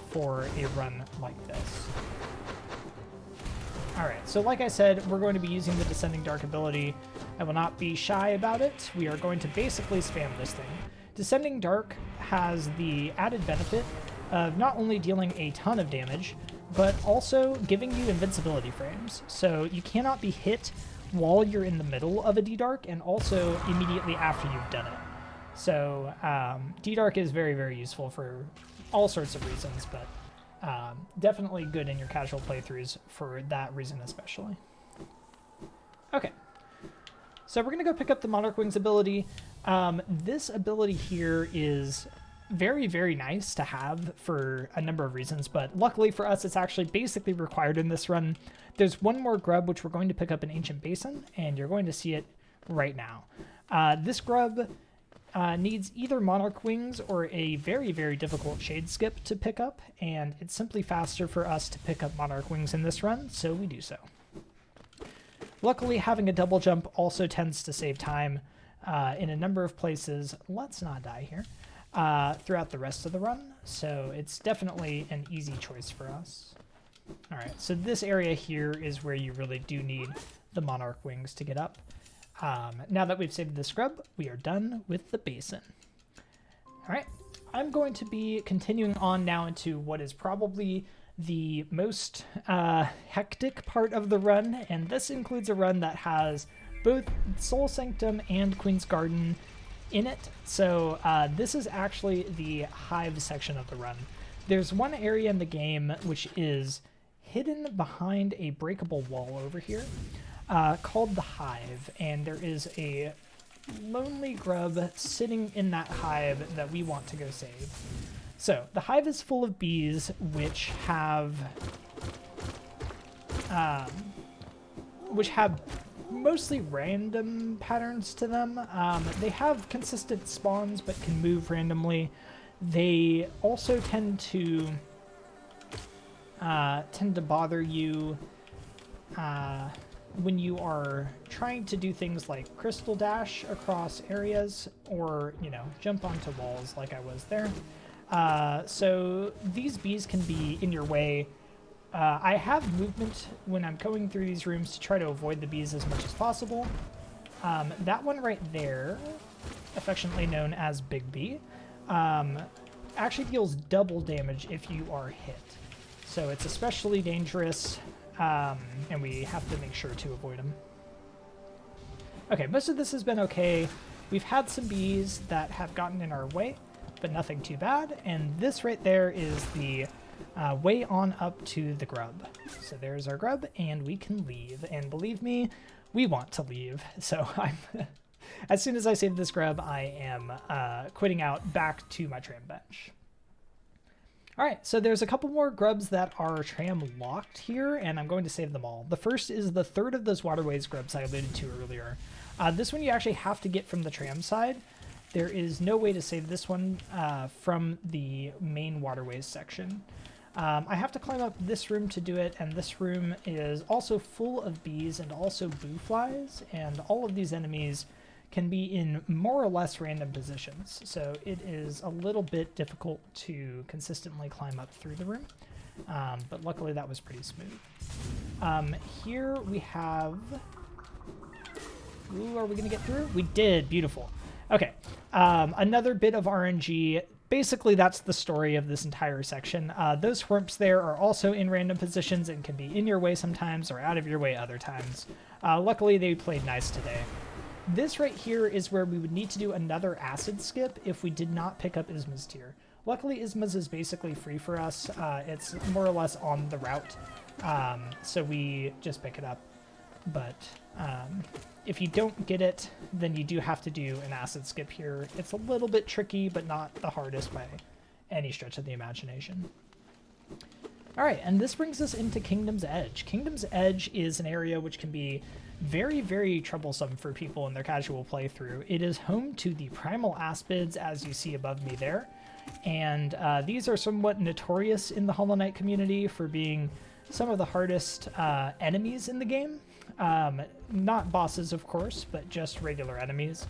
for a run like this. Alright, so like I said, we're going to be using the Descending Dark ability. I will not be shy about it. We are going to basically spam this thing. Descending Dark has the added benefit of not only dealing a ton of damage, but also giving you invincibility frames. So you cannot be hit while you're in the middle of a D-Dark, and also immediately after you've done it. So D-Dark is very, very useful for all sorts of reasons, but definitely good in your casual playthroughs for that reason especially. Okay, so we're going to go pick up the Monarch Wings ability. This ability here is very, very nice to have for a number of reasons, but luckily for us, it's actually basically required in this run. There's one more grub, which we're going to pick up in Ancient Basin, and you're going to see it right now. This grub needs either Monarch Wings or a very, very difficult Shade Skip to pick up, and it's simply faster for us to pick up Monarch Wings in this run, so we do so. Luckily, having a double jump also tends to save time in a number of places. Let's not die here. Throughout the rest of the run, so it's definitely an easy choice for us. Alright, so this area here is where you really do need the Monarch Wings to get up. Now that we've saved the scrub, we are done with the basin. Alright, I'm going to be continuing on now into what is probably the most hectic part of the run, and this includes a run that has both Soul Sanctum and Queen's Garden in it. So this is actually the Hive section of the run. There's one area in the game which is hidden behind a breakable wall over here called the Hive, and there is a lonely grub sitting in that hive that we want to go save. So the hive is full of bees which have mostly random patterns to them. They have consistent spawns but can move randomly. They also tend to bother you when you are trying to do things like crystal dash across areas or, you know, jump onto walls like I was there. So these bees can be in your way. I have movement when I'm going through these rooms to try to avoid the bees as much as possible. That one right there, affectionately known as Big Bee, actually deals double damage if you are hit. So it's especially dangerous, and we have to make sure to avoid them. Okay, most of this has been okay. We've had some bees that have gotten in our way, but nothing too bad. And this right there is the way on up to the grub. So there's our grub, and we can leave. And believe me, we want to leave. So I'm as soon as I save this grub, I am quitting out back to my tram bench. All right, so there's a couple more grubs that are tram locked here, and I'm going to save them all. The first is the third of those waterways grubs I alluded to earlier. This one you actually have to get from the tram side. There is no way to save this one from the main waterways section. I have to climb up this room to do it, and this room is also full of bees and also boo flies, and all of these enemies can be in more or less random positions, so it is a little bit difficult to consistently climb up through the room, but luckily that was pretty smooth. Here we have... Ooh, are we going to get through? We did. Beautiful. Okay, another bit of RNG. Basically, that's the story of this entire section. Those Whorps there are also in random positions and can be in your way sometimes or out of your way other times. Luckily, they played nice today. This right here is where we would need to do another acid skip if we did not pick up Isma's tier. Luckily, Isma's is basically free for us. It's more or less on the route, so we just pick it up. But if you don't get it, then you do have to do an acid skip here. It's a little bit tricky, but not the hardest by any stretch of the imagination. All right, and this brings us into Kingdom's Edge. Kingdom's Edge is an area which can be very, very troublesome for people in their casual playthrough. It is home to the primal aspids, as you see above me there. And these are somewhat notorious in the Hollow Knight community for being some of the hardest enemies in the game. Not bosses, of course, but just regular enemies.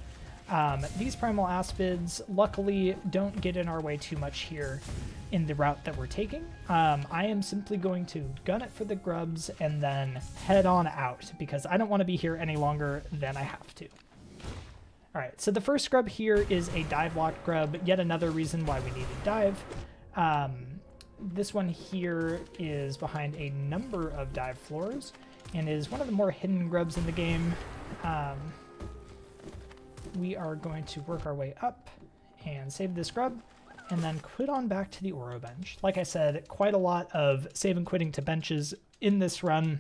These primal aspids luckily don't get in our way too much here in the route that we're taking. I am simply going to gun it for the grubs and then head on out because I don't want to be here any longer than I have to. All right, so the first grub here is a dive locked grub, yet another reason why we needed dive. This one here is behind a number of dive floors and is one of the more hidden grubs in the game. We are going to work our way up and save this grub and then quit on back to the Oro bench. Like I said, quite a lot of save and quitting to benches in this run.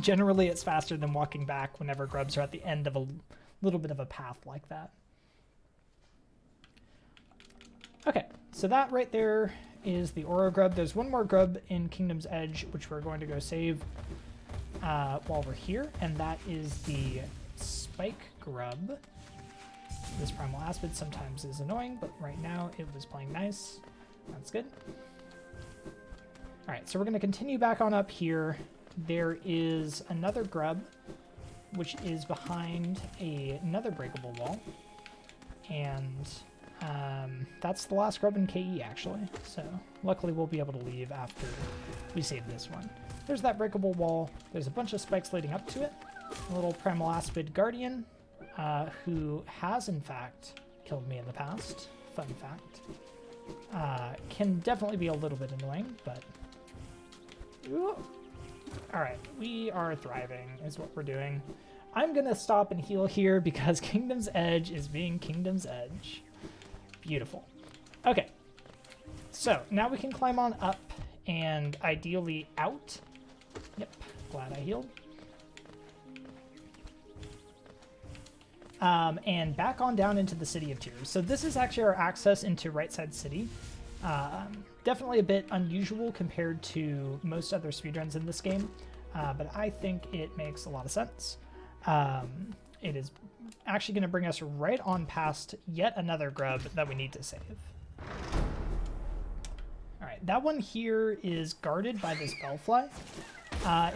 Generally, it's faster than walking back whenever grubs are at the end of a little bit of a path like that. Okay, so that right there is the Oro grub. There's one more grub in Kingdom's Edge, which we're going to go save while we're here, and that is the Spike grub. This primal aspid sometimes is annoying, but right now it was playing nice. That's good. All right, so we're going to continue back on up here. There is another grub, which is behind another breakable wall, and that's the last grub in KE, actually. So luckily we'll be able to leave after we save this one. There's that breakable wall. There's a bunch of spikes leading up to it. A little primal aspid guardian, who has in fact killed me in the past. Fun fact. Can definitely be a little bit annoying, but... Ooh. All right, we are thriving is what we're doing. I'm gonna stop and heal here because Kingdom's Edge is being Kingdom's Edge. Beautiful. Okay, so now we can climb on up and ideally out. Yep, glad I healed. And back on down into the City of Tears. So this is actually our access into Right Side City. Definitely a bit unusual compared to most other speedruns in this game, but I think it makes a lot of sense. It is actually going to bring us right on past yet another grub that we need to save. All right, that one here is guarded by this bellfly.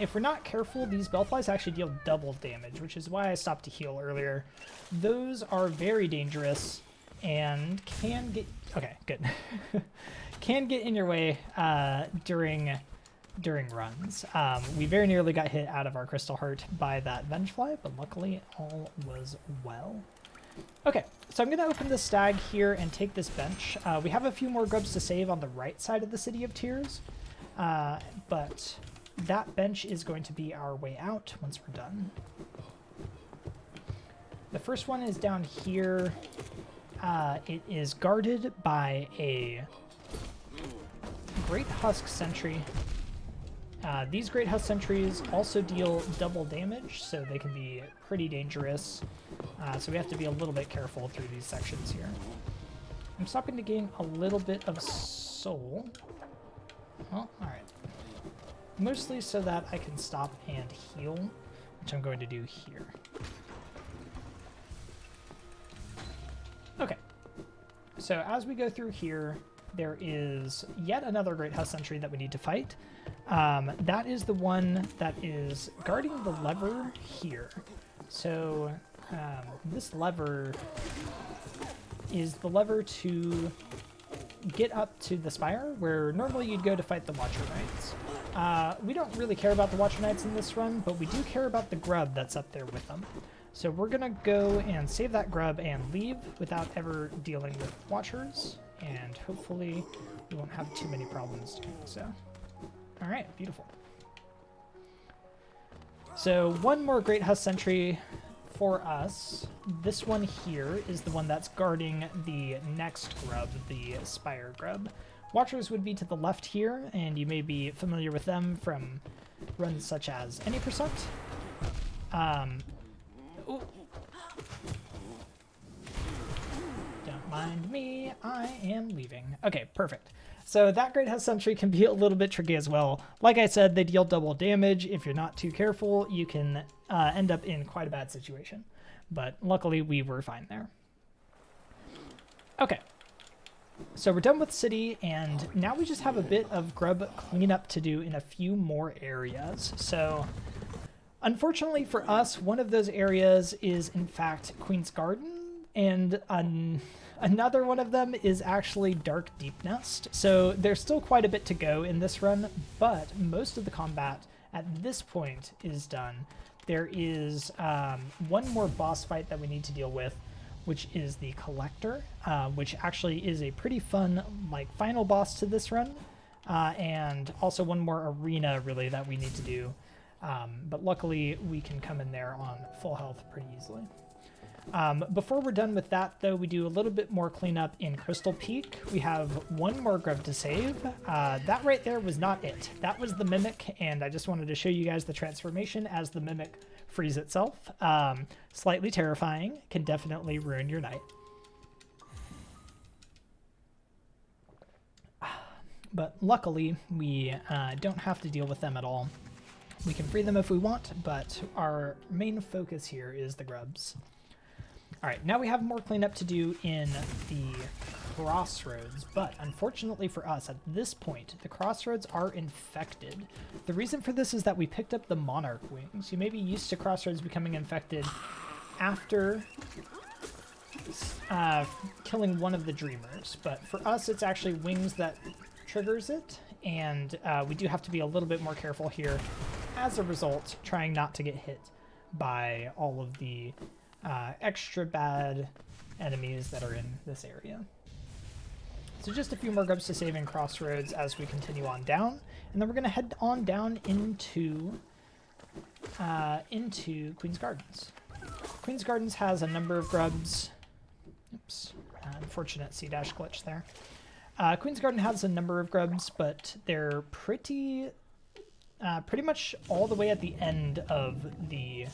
If we're not careful, these bellflies actually deal double damage, which is why I stopped to heal earlier. Those are very dangerous and can get... Okay, good. Can get in your way during runs. We very nearly got hit out of our Crystal Heart by that Vengefly, but luckily all was well. Okay, so I'm going to open the stag here and take this bench. We have a few more grubs to save on the right side of the City of Tears, but that bench is going to be our way out once we're done. The first one is down here. It is guarded by a Great Husk Sentry. These Great Husk Sentries also deal double damage, so they can be pretty dangerous. So we have to be a little bit careful through these sections here. I'm stopping to gain a little bit of soul. Well, alright. Mostly so that I can stop and heal, which I'm going to do here. Okay. So as we go through here, there is yet another Great Husk Sentry that we need to fight. That is the one that is guarding the lever here. So this lever is the lever to get up to the spire, where normally you'd go to fight the Watcher Knights. We don't really care about the Watcher Knights in this run, but we do care about the grub that's up there with them. So we're going to go and save that grub and leave without ever dealing with Watchers, and hopefully we won't have too many problems doing so. All right, beautiful. So one more Great Husk Sentry for us. This one here is the one that's guarding the next grub, the Spire Grub. Watchers would be to the left here, and you may be familiar with them from runs such as Any Percent. Ooh. Don't mind me, I am leaving. Okay, perfect. So that Great Husk Sentry can be a little bit tricky as well. Like I said, they deal double damage. If you're not too careful, you can end up in quite a bad situation. But luckily, we were fine there. Okay. So we're done with City, and now we just have a bit of grub cleanup to do in a few more areas. So unfortunately for us, one of those areas is, in fact, Queen's Garden, and another one of them is actually Dark Deepnest. So there's still quite a bit to go in this run, but most of the combat at this point is done. There is one more boss fight that we need to deal with, which is the Collector, which actually is a pretty fun final boss to this run, and also one more arena really that we need to do. But luckily we can come in there on full health pretty easily. Before we're done with that, though, we do a little bit more cleanup in Crystal Peak. We have one more grub to save. That right there was not it. That was the Mimic, and I just wanted to show you guys the transformation as the Mimic frees itself. Slightly terrifying, can definitely ruin your night. But luckily, we don't have to deal with them at all. We can free them if we want, but our main focus here is the grubs. All right, now we have more cleanup to do in the crossroads, but unfortunately for us, at this point, the crossroads are infected. The reason for this is that we picked up the Monarch wings. You may be used to crossroads becoming infected after killing one of the Dreamers, but for us, it's actually wings that triggers it, and we do have to be a little bit more careful here as a result, trying not to get hit by all of the extra bad enemies that are in this area. So just a few more grubs to save in Crossroads as we continue on down, and then we're going to head on down into Queen's Gardens. Queen's Gardens has a number of grubs. Oops, unfortunate C- glitch there. Queen's Garden has a number of grubs, but they're pretty much all the way at the end of the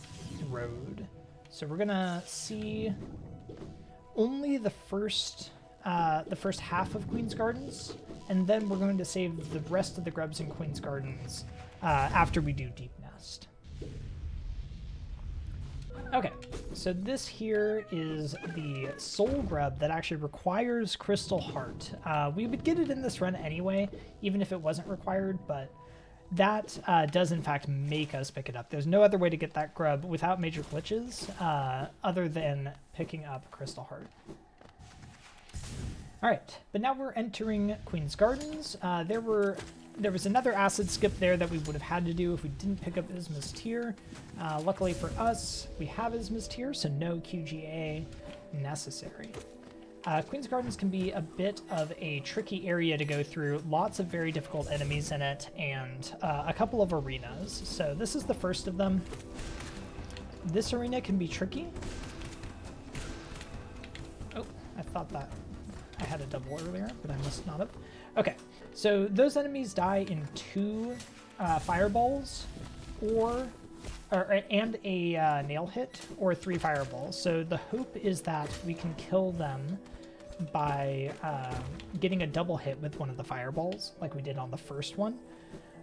road. So we're gonna see only the first half of Queen's Gardens, and then we're going to save the rest of the grubs in Queen's Gardens after we do Deepnest. Okay, so this here is the soul grub that actually requires Crystal Heart. We would get it in this run anyway, even if it wasn't required, but that does in fact make us pick it up. There's no other way to get that grub without major glitches other than picking up Crystal Heart. All right, but now we're entering Queen's Gardens. There was another acid skip there that we would have had to do if we didn't pick up Isma's tier. Luckily for us, we have Isma's tier, so no QGA necessary. Queen's Gardens can be a bit of a tricky area to go through, lots of very difficult enemies in it, and a couple of arenas. So this is the first of them. This arena can be tricky. Oh, I thought that I had a double earlier, but I must not have. Okay, so those enemies die in 2 fireballs and a nail hit, or 3 fireballs. So the hope is that we can kill them by getting a double hit with one of the fireballs, like we did on the first one.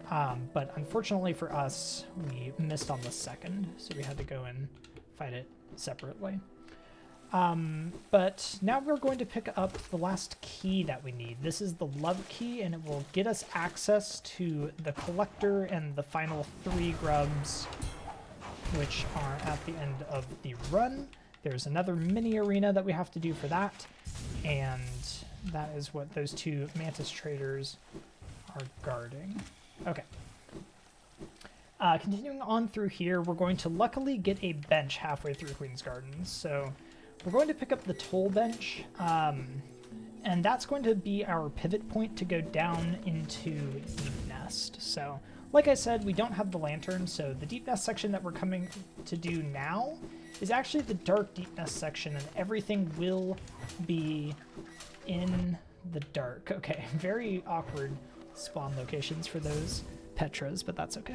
But unfortunately for us, we missed on the second, so we had to go and fight it separately. But now we're going to pick up the last key that we need. This is the love key, and it will get us access to the collector and the final 3 grubs, which are at the end of the run. There's another mini arena that we have to do for that, and that is what those 2 mantis traders are guarding. Okay. Continuing on through here, we're going to luckily get a bench halfway through Queen's Gardens. So we're going to pick up the toll bench, and that's going to be our pivot point to go down into Deepnest. So like I said, we don't have the lantern, so the Deepnest section that we're coming to do now is actually the dark Deepnest section, and everything will be in the dark. Okay, very awkward spawn locations for those Petras, but that's okay.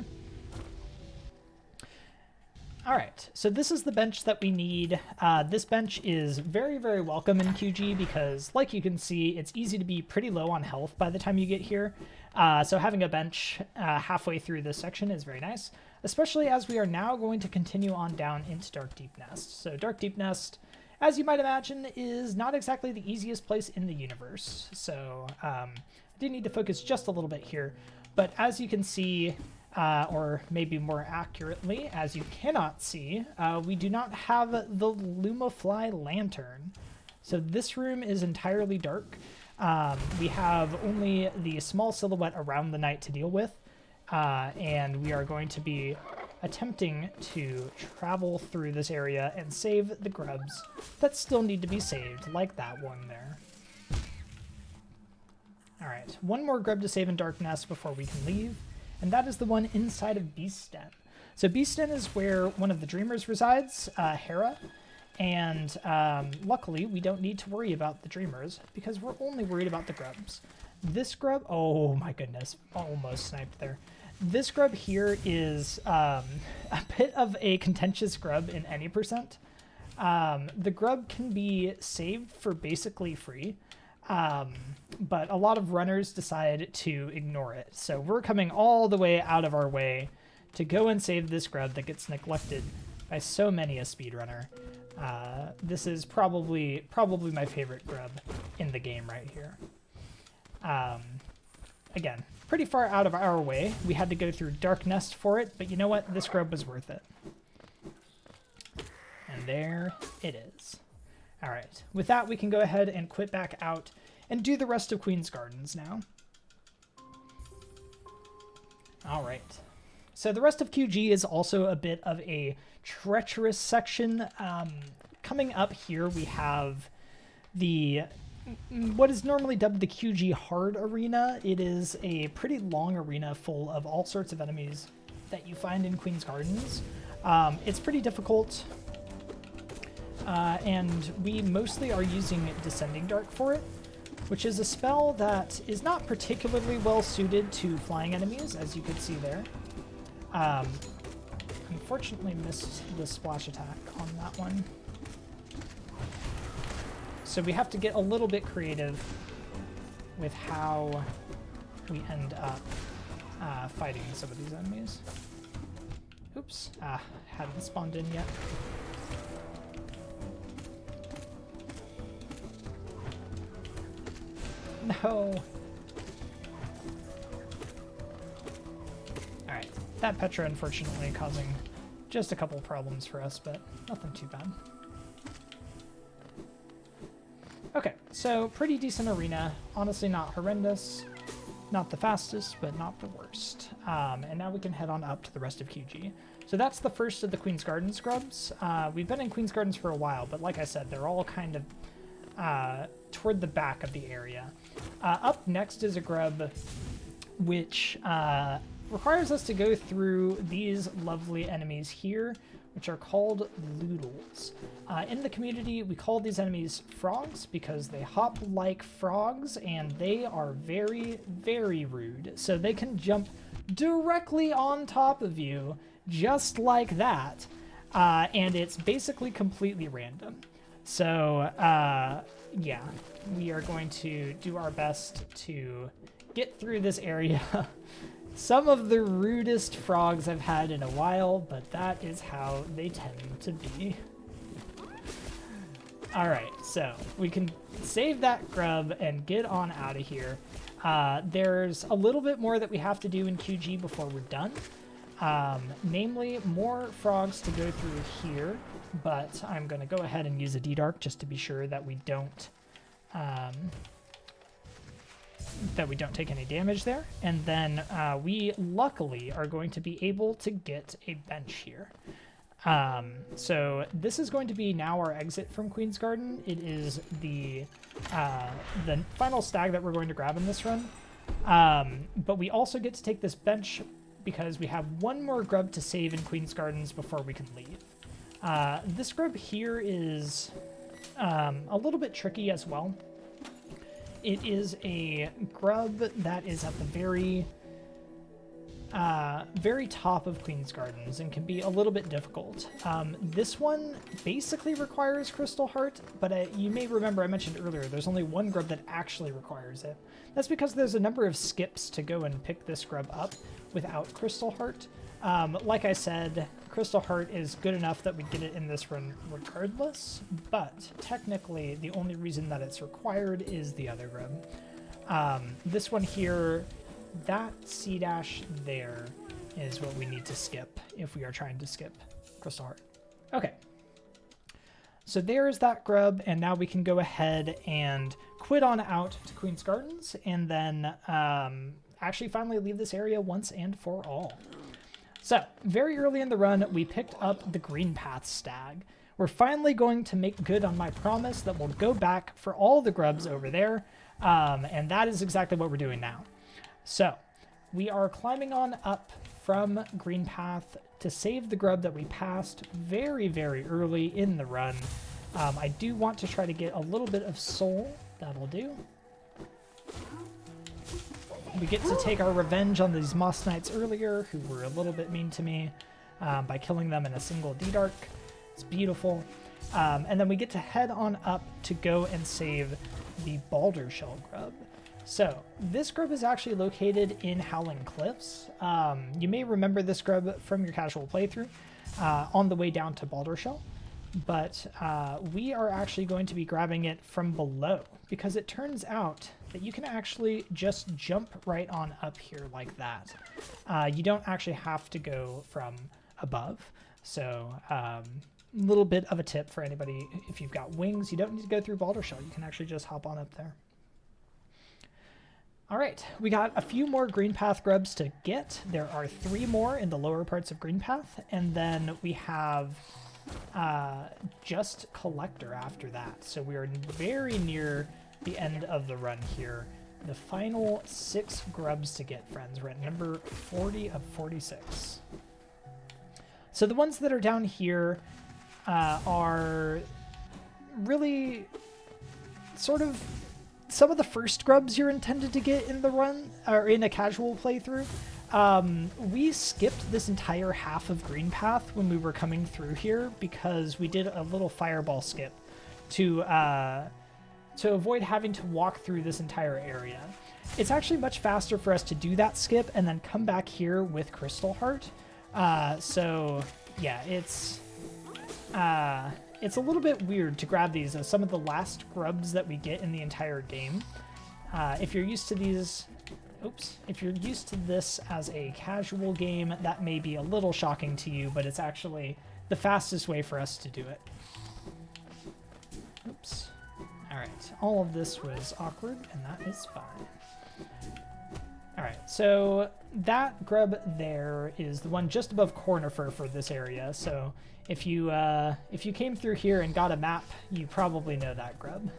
All right, so this is the bench that we need. This bench is very, very welcome in QG because, like you can see, it's easy to be pretty low on health by the time you get here. So having a bench halfway through this section is very nice, especially as we are now going to continue on down into Dark Deepnest. So Dark Deepnest, as you might imagine, is not exactly the easiest place in the universe. So I do need to focus just a little bit here, but as you can see, or maybe more accurately, as you cannot see, we do not have the Lumafly lantern. So this room is entirely dark. We have only the small silhouette around the knight to deal with, and we are going to be attempting to travel through this area and save the grubs that still need to be saved, like that one there. All right, one more grub to save in Darknest before we can leave, and that is the one inside of Beast's Den. So Beast's Den is where one of the dreamers resides, Hera, and luckily we don't need to worry about the dreamers because we're only worried about the grubs. This grub, oh my goodness, almost sniped there. This grub here is a bit of a contentious grub in any percent. The grub can be saved for basically free, but a lot of runners decide to ignore it. So we're coming all the way out of our way to go and save this grub that gets neglected by so many a speedrunner. This is probably my favorite grub in the game right here. Again, pretty far out of our way. We had to go through Darknest for it, but you know what? This grub was worth it. And there it is. All right, with that, we can go ahead and quit back out and do the rest of Queen's Gardens now. All right, so the rest of QG is also a bit of a treacherous section. Coming up here, we have the what is normally dubbed the QG Hard Arena. It is a pretty long arena full of all sorts of enemies that you find in Queen's Gardens. It's pretty difficult. And we mostly are using Descending Dark for it, which is a spell that is not particularly well suited to flying enemies, as you could see there. Unfortunately missed the splash attack on that one. So we have to get a little bit creative with how we end up fighting some of these enemies. Oops, hadn't spawned in yet. No. Alright, that Petra unfortunately causing just a couple problems for us, but nothing too bad. Okay, so pretty decent arena. Honestly, not horrendous. Not the fastest, but not the worst. And now we can head on up to the rest of QG. So that's the first of the Queen's Gardens grubs. We've been in Queen's Gardens for a while, but like I said, they're all kind of toward the back of the area. Up next is a grub which requires us to go through these lovely enemies here, which are called Loodles. In the community, we call these enemies frogs because they hop like frogs, and they are very, very rude. So they can jump directly on top of you, just like that, and it's basically completely random. So, yeah, we are going to do our best to get through this area. Some of the rudest frogs I've had in a while, but that is how they tend to be. Alright, so we can save that grub and get on out of here. There's a little bit more that we have to do in QG before we're done. Namely, more frogs to go through here, but I'm going to go ahead and use a D-Dark just to be sure that we don't take any damage there. And then we luckily are going to be able to get a bench here. So this is going to be now our exit from Queen's Garden. It is the final stag that we're going to grab in this run. But we also get to take this bench because we have one more grub to save in Queen's Gardens before we can leave. This grub here is a little bit tricky as well. It is a grub that is at the very top of Queen's Gardens and can be a little bit difficult. This one basically requires Crystal Heart, but you may remember I mentioned earlier there's only one grub that actually requires it. That's because there's a number of skips to go and pick this grub up without Crystal Heart. Like I said, Crystal Heart is good enough that we get it in this run regardless, but technically the only reason that it's required is the other grub. This one here, that C dash there is what we need to skip if we are trying to skip Crystal Heart. Okay. So there's that grub, and now we can go ahead and quit on out to Queen's Gardens, and then actually finally leave this area once and for all. So, very early in the run, we picked up the Greenpath Stag. We're finally going to make good on my promise that we'll go back for all the grubs over there, and that is exactly what we're doing now. So, we are climbing on up from Greenpath to save the grub that we passed very, very early in the run. I do want to try to get a little bit of soul. That'll do. We get to take our revenge on these Moss Knights earlier, who were a little bit mean to me, by killing them in a single D-Dark. It's beautiful. And then we get to head on up to go and save the Boulder Shell grub. So, this grub is actually located in Howling Cliffs. You may remember this grub from your casual playthrough on the way down to Boulder Shell, but we are actually going to be grabbing it from below, because it turns out that you can actually just jump right on up here like that. You don't actually have to go from above. So, a little bit of a tip for anybody: if you've got wings, you don't need to go through Boulder Shell. You can actually just hop on up there. All right, we got a few more Greenpath grubs to get. There are 3 more in the lower parts of Greenpath, and then we have just Collector after that. So we are very near the end of the run here. The final 6 grubs to get, friends. We're at number 40 of 46. So the ones that are down here are really sort of some of the first grubs you're intended to get in the run, or in a casual playthrough. We skipped this entire half of Greenpath when we were coming through here because we did a little fireball skip to avoid having to walk through this entire area. It's actually much faster for us to do that skip and then come back here with Crystal Heart. So yeah, it's a little bit weird to grab these as some of the last grubs that we get in the entire game. If you're used to these, if you're used to this as a casual game, that may be a little shocking to you, but it's actually the fastest way for us to do it. Oops. All right, all of this was awkward, and that is fine. All right, so that grub there is the one just above Cornifer for this area. So if you came through here and got a map, you probably know that grub.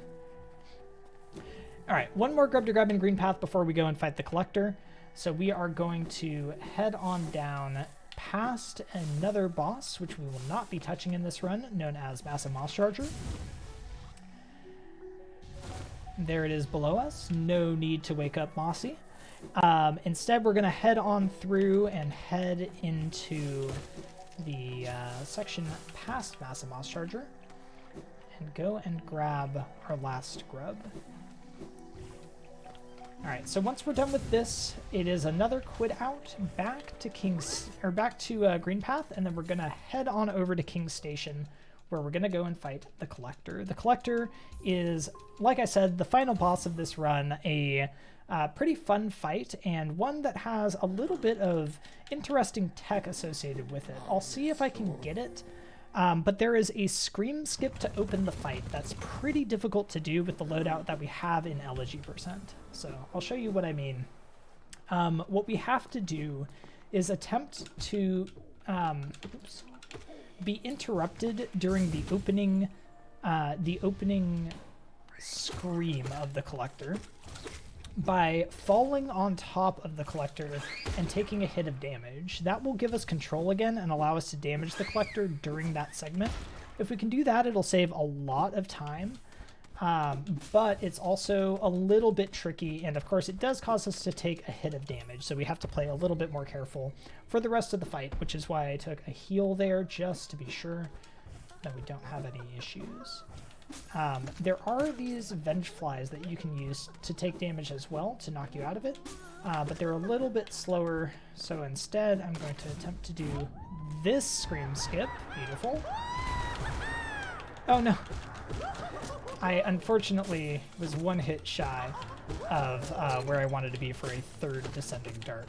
All right, one more grub to grab in Greenpath before we go and fight the Collector. So we are going to head on down past another boss, which we will not be touching in this run, known as Massive Moss Charger. There it is below us. No need to wake up Mossy. Instead, we're going to head on through and head into the section past Massive Moss Charger and go and grab our last grub. Alright, so once we're done with this, it is another quit out back to Greenpath, and then we're going to head on over to King's Station, where we're going to go and fight the Collector. The Collector is, like I said, the final boss of this run, a pretty fun fight, and one that has a little bit of interesting tech associated with it. I'll see if I can get it, but there is a scream skip to open the fight that's pretty difficult to do with the loadout that we have in Elegy percent. So I'll show you what I mean. What we have to do is attempt to be interrupted during the opening scream of the Collector by falling on top of the Collector and taking a hit of damage. That will give us control again and allow us to damage the Collector during that segment. If we can do that, it'll save a lot of time, but it's also a little bit tricky, and of course it does cause us to take a hit of damage, so we have to play a little bit more careful for the rest of the fight, which is why I took a heal there, just to be sure that we don't have any issues. There are these Venge Flies that you can use to take damage as well, to knock you out of it, but they're a little bit slower, so instead I'm going to attempt to do this Scream Skip. Beautiful. Oh no! I unfortunately was one hit shy of where I wanted to be for a third Descending Dark.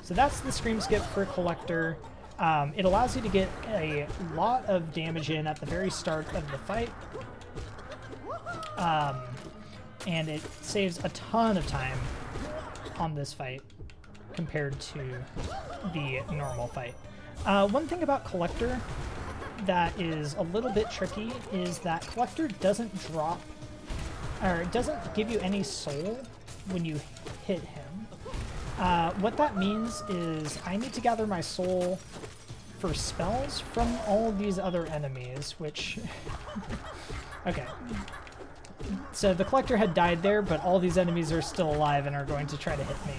So that's the Scream Skip for Collector. It allows you to get a lot of damage in at the very start of the fight. And it saves a ton of time on this fight compared to the normal fight. One thing about Collector that is a little bit tricky is that Collector doesn't drop, or it doesn't give you any soul when you hit him. What that means is I need to gather my soul for spells from all of these other enemies, which... Okay. So the Collector had died there, but all these enemies are still alive and are going to try to hit me.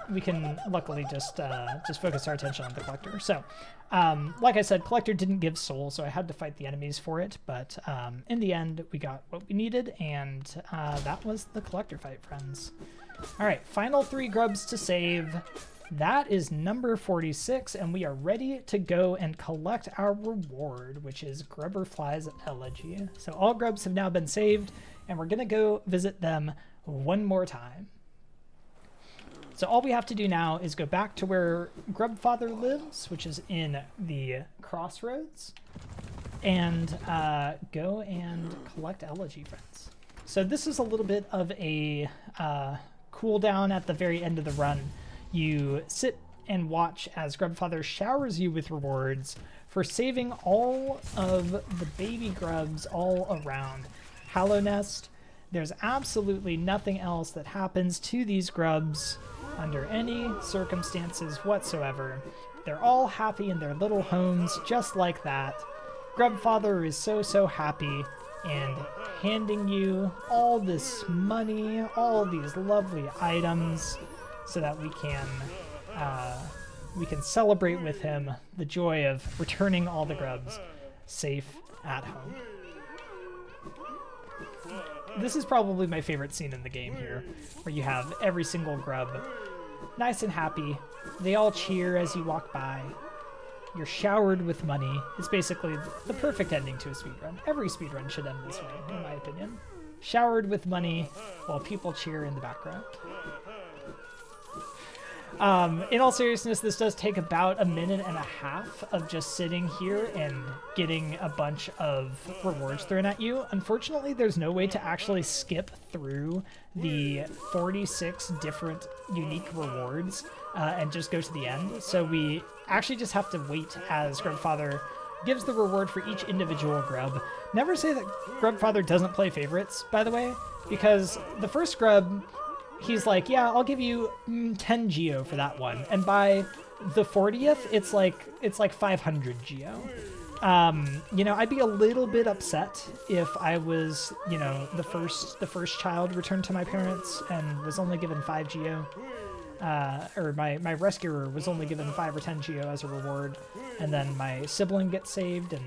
We can luckily just focus our attention on the Collector. So, like I said, Collector didn't give soul, so I had to fight the enemies for it, but in the end, we got what we needed, and that was the Collector fight, friends. All right, final 3 grubs to save. That is number 46, and we are ready to go and collect our reward, which is Grubfather Elegy. So all grubs have now been saved, and we're going to go visit them one more time. So all we have to do now is go back to where Grubfather lives, which is in the crossroads, and go and collect Elegy, friends. So this is a little bit of a cooldown at the very end of the run. You sit and watch as Grubfather showers you with rewards for saving all of the baby grubs all around Hollow Nest. There's absolutely nothing else that happens to these grubs under any circumstances whatsoever. They're all happy in their little homes just like that. Grubfather is so happy and handing you all this money, all these lovely items, so that we can celebrate with him the joy of returning all the grubs safe at home. This is probably my favorite scene in the game here, where you have every single grub nice and happy. They all cheer as you walk by. You're showered with money. It's basically the perfect ending to a speedrun. Every speedrun should end this way, in my opinion. Showered with money while people cheer in the background. In all seriousness, this does take about a minute and a half of just sitting here and getting a bunch of rewards thrown at you. Unfortunately, there's no way to actually skip through the 46 different unique rewards and just go to the end. So we actually just have to wait as Grubfather gives the reward for each individual grub. Never say that Grubfather doesn't play favorites, by the way, because the first grub, he's like, yeah, I'll give you 10 geo for that one. And by the 40th, it's like 500 geo. You know, I'd be a little bit upset if I was, you know, the first child returned to my parents and was only given 5 geo. Or my rescuer was only given 5 or 10 geo as a reward, and then my sibling gets saved, and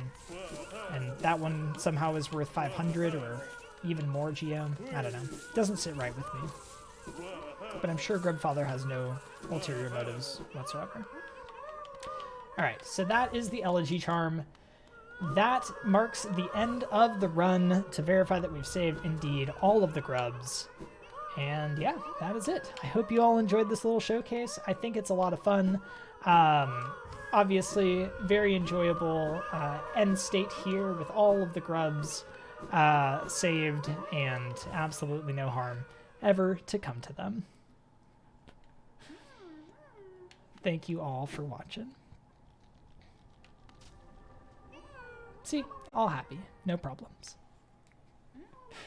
that one somehow is worth 500 or even more geo. I don't know. Doesn't sit right with me. But I'm sure Grubfather has no ulterior motives whatsoever. Alright, so that is the Elegy Charm. That marks the end of the run to verify that we've saved, indeed, all of the grubs. And yeah, that is it. I hope you all enjoyed this little showcase. I think it's a lot of fun. Obviously, very enjoyable end state here with all of the grubs saved and absolutely no harm ever to come to them. Thank you all for watching. See, all happy, no problems.